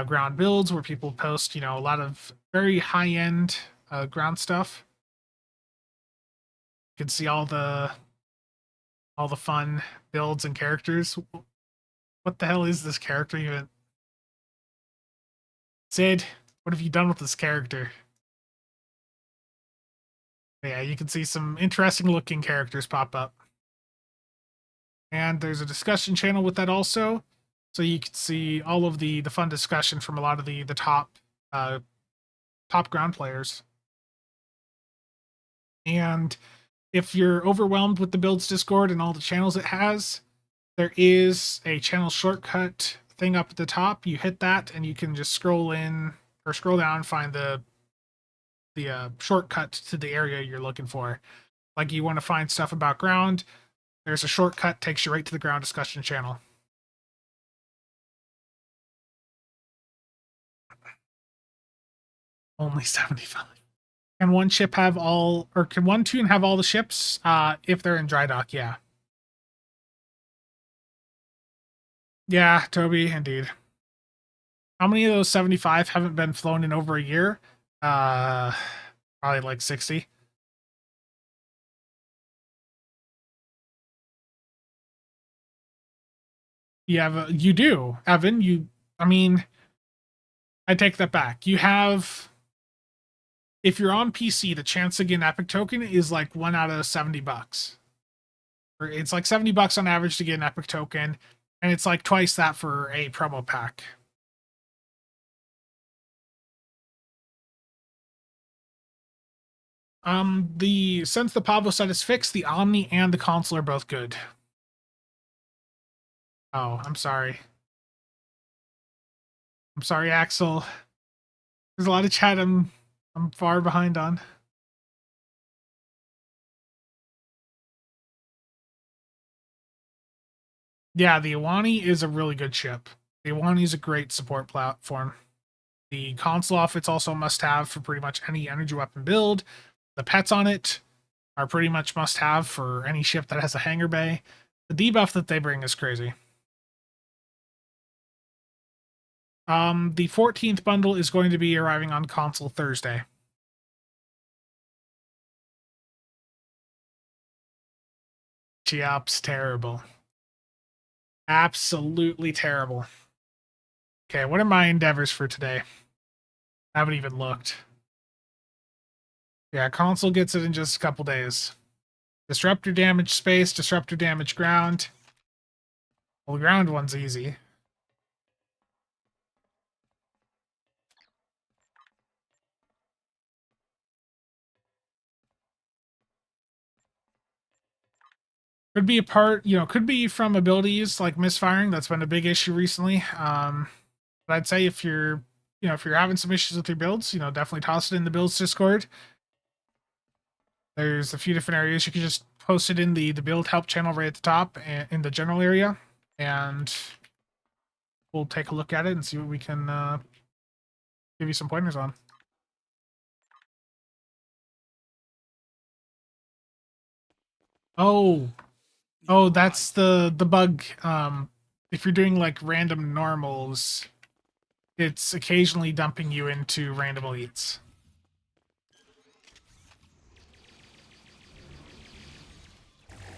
ground builds where people post, a lot of very high-end ground stuff. You can see all the fun builds and characters. What the hell is this character even? Sid, what have you done with this character? Yeah, you can see some interesting looking characters pop up. And there's a discussion channel with that also. So you can see all of the fun discussion from a lot of the top ground players. And if you're overwhelmed with the Builds Discord and all the channels it has, there is a channel shortcut thing up at the top. You hit that and you can just scroll in or scroll down and find the shortcut to the area you're looking for. Like you want to find stuff about ground, there's a shortcut, takes you right to the ground discussion channel. Only 75. Can one ship have all, or can one toon have all the ships if they're in dry dock? Yeah. Yeah, Toby, indeed. How many of those 75 haven't been flown in over a year? Probably like 60. You do, Evan. I mean, I take that back. You have, if you're on PC, the chance to get an epic token is like 1 out of $70. Or it's like $70 on average to get an epic token, and it's like twice that for a promo pack. Since the Pavo set is fixed, the Omni and the console are both good. Oh, I'm sorry. I'm sorry, Axel. There's a lot of chat I'm far behind on. Yeah, the Aani is a really good ship. The Aani is a great support platform. The console outfit's also a must-have for pretty much any energy weapon build. The pets on it are pretty much must-have for any ship that has a hangar bay. The debuff that they bring is crazy. The 14th bundle is going to be arriving on console Thursday. Chiop's terrible. Absolutely terrible. Okay, what are my endeavors for today? I haven't even looked. Yeah, console gets it in just a couple days. Disruptor damage space, disruptor damage ground. Well, the ground one's easy. Could be could be from abilities like misfiring. That's been a big issue recently. But I'd say if you're having some issues with your builds, definitely toss it in the builds Discord. There's a few different areas. You can just post it in the build help channel right at the top and in the general area, and we'll take a look at it and see what we can give you some pointers on. Oh, that's the bug. If you're doing like random normals, it's occasionally dumping you into random elites.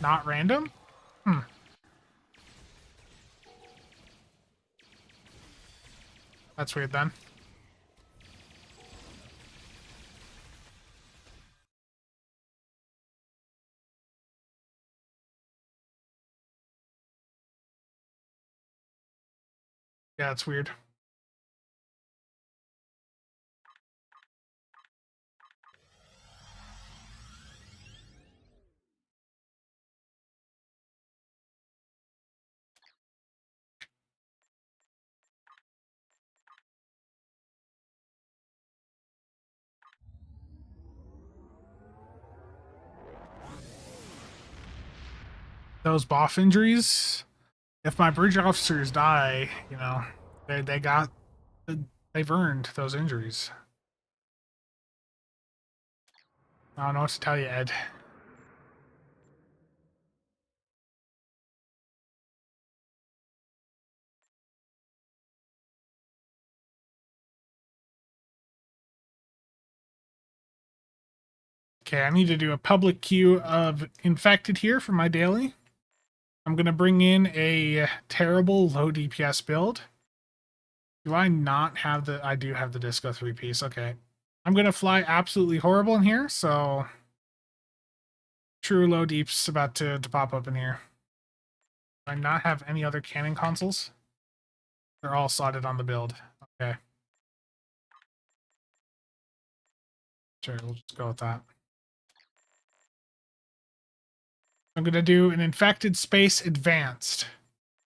Not random? That's weird then. Yeah, it's weird. those buff injuries. If my bridge officers die, you know, they've earned those injuries. I don't know what to tell you, Ed. Okay, I need to do a public queue of infected here for my daily. I'm going to bring in a terrible low DPS build. Do I not have the... I do have the Disco 3-piece. Okay. I'm going to fly absolutely horrible in here, so... True low deep's about to pop up in here. Do I not have any other cannon consoles? They're all slotted on the build. Okay. Sure, we'll just go with that. I'm going to do an infected space advanced.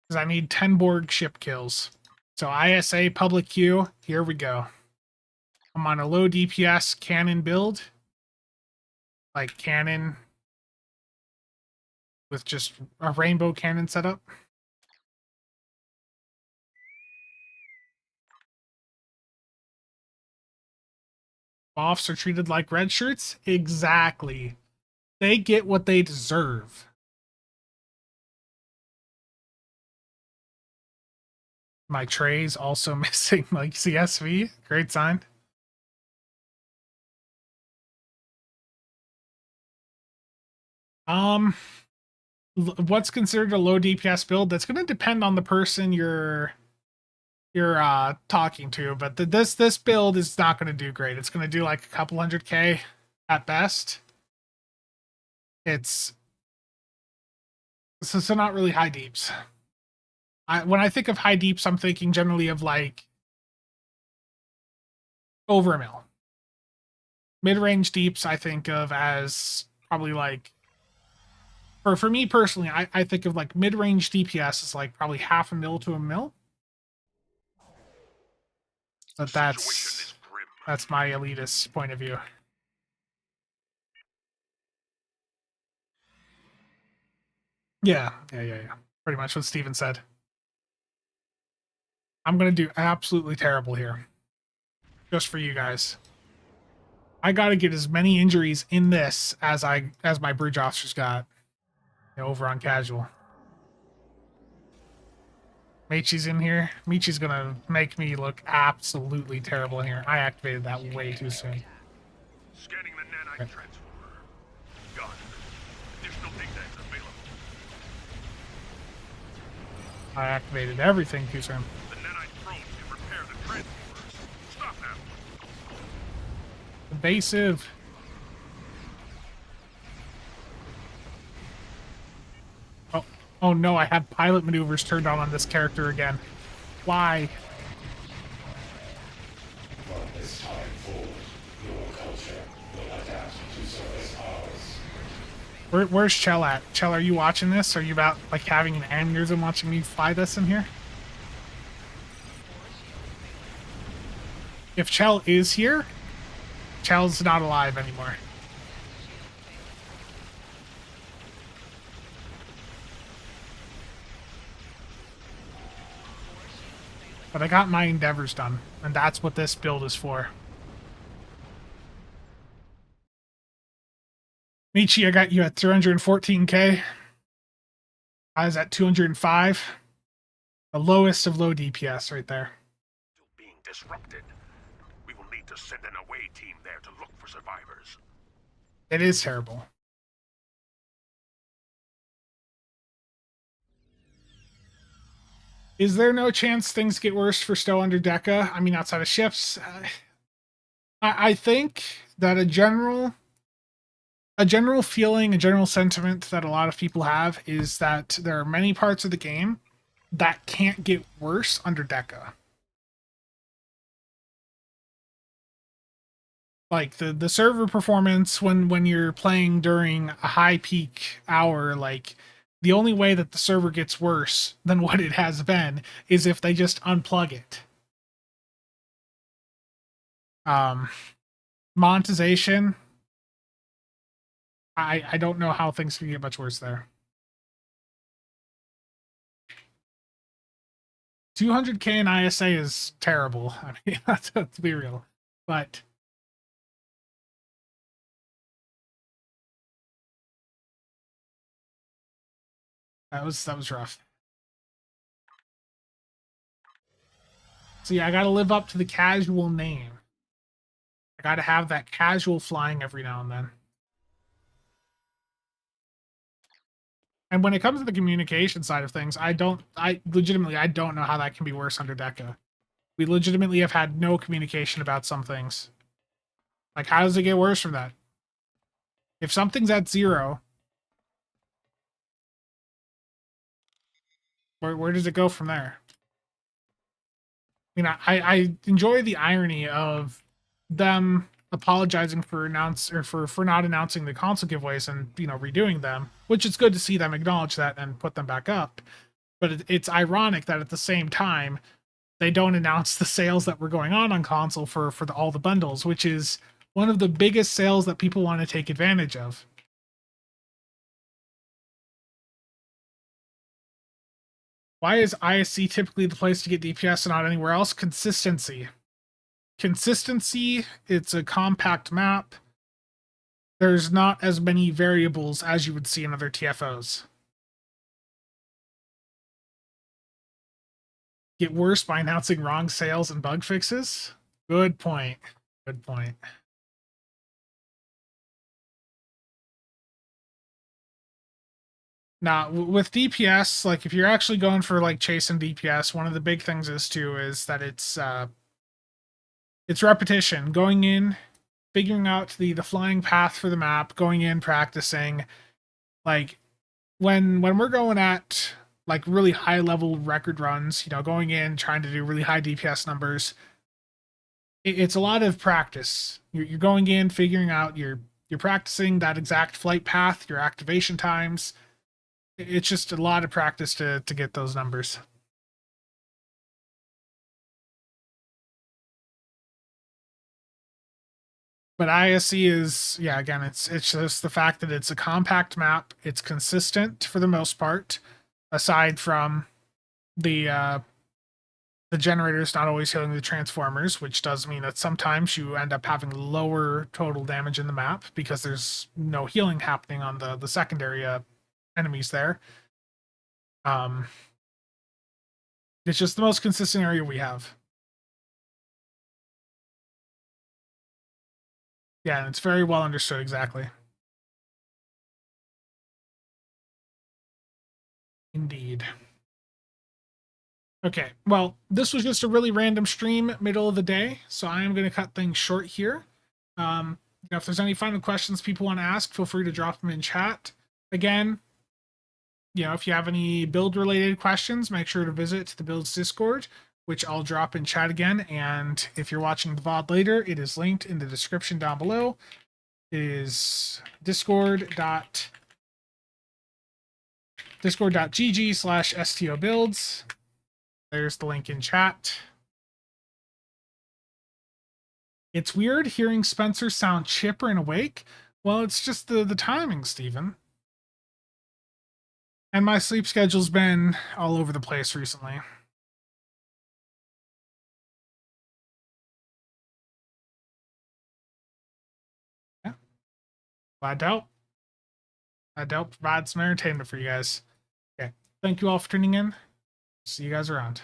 Because I need 10 Borg ship kills. So ISA public queue, here we go. I'm on a low DPS cannon build. Like cannon with just a rainbow cannon setup. Offs are treated like red shirts? Exactly. They get what they deserve. My tray's also missing like CSV. Great sign. What's considered a low DPS build? That's going to depend on the person you're talking to, but this build is not going to do great. It's going to do like a couple 100k at best. It's so not really high deeps. When I think of high deeps, I'm thinking generally of like over a mil. Mid-range deeps I think of as probably like, for me personally, I think of like mid-range DPS as like probably half a mil to a mil. But that's my elitist point of view. Yeah. Pretty much what Steven said. I'm gonna do absolutely terrible here. Just for you guys. I gotta get as many injuries in this as my bridge officers got, you know, over on casual. Michi's in here. Michi's gonna make me look absolutely terrible in here. I activated that way too soon. Scanning the nanite transformer. Got it. Additional data is available. I activated everything too soon. The nanite probe can repair the transformers. Stop now. Evasive. Oh no, I have pilot maneuvers turned on this character again. Why? This time forward, your culture will adapt to service ours. Where's Chell at? Chell, are you watching this? Are you about like having an aneurysm watching me fly this in here? If Chell is here, Chell's not alive anymore. But I got my endeavors done, and that's what this build is for. Michi, I got you at 314k. I was at 205. The lowest of low DPS right there. Still being disrupted. We will need to send an away team there to look for survivors. It is terrible. Is there no chance things get worse for Stowe under Deca? I mean, outside of ships? I think that a general feeling, a general sentiment that a lot of people have is that there are many parts of the game that can't get worse under Deca. Like the server performance when you're playing during a high peak hour, like the only way that the server gets worse than what it has been is if they just unplug it. Monetization. I don't know how things can get much worse there. 200k in ISA is terrible. I mean, let's be real. But that was rough. So yeah, I gotta live up to the casual name. I gotta have that casual flying every now and then. And when it comes to the communication side of things, I legitimately don't know how that can be worse under Deca. We legitimately have had no communication about some things. Like, how does it get worse from that? If something's at 0, where does it go from there? You know, I enjoy the irony of them apologizing for not announcing the console giveaways and, you know, redoing them, which is good to see them acknowledge that and put them back up. But it's ironic that at the same time they don't announce the sales that were going on console for all the bundles, which is one of the biggest sales that people want to take advantage of. Why is ISC typically the place to get DPS and not anywhere else? Consistency. Consistency, it's a compact map. There's not as many variables as you would see in other TFOs. Get worse by announcing wrong sales and bug fixes? Good point. Good point. Now, with DPS, like if you're actually going for like chasing DPS, one of the big things is that it's repetition. Going in, figuring out the flying path for the map, going in, practicing. Like when we're going at like really high level record runs, you know, going in trying to do really high DPS numbers, it's a lot of practice. You're going in, figuring out, you're practicing that exact flight path, your activation times. It's just a lot of practice to get those numbers. But ISC is, yeah, again, it's just the fact that it's a compact map. It's consistent for the most part, aside from the generators not always healing the transformers, which does mean that sometimes you end up having lower total damage in the map because there's no healing happening on the secondary enemies there. It's just the most consistent area we have. Yeah, and it's very well understood, exactly. Indeed. Okay, well, this was just a really random stream, middle of the day, so I am going to cut things short here. You know, if there's any final questions people want to ask, feel free to drop them in chat. Again, you know, if you have any build-related questions, make sure to visit the Builds Discord, which I'll drop in chat again. And if you're watching the VOD later, it is linked in the description down below. It is discord.gg/STO builds. There's the link in chat. It's weird hearing Spencer sound chipper and awake. Well, it's just the timing, Steven. And my sleep schedule's been all over the place recently. Yeah. Glad to help. Glad to help provide some entertainment for you guys. Okay. Thank you all for tuning in. See you guys around.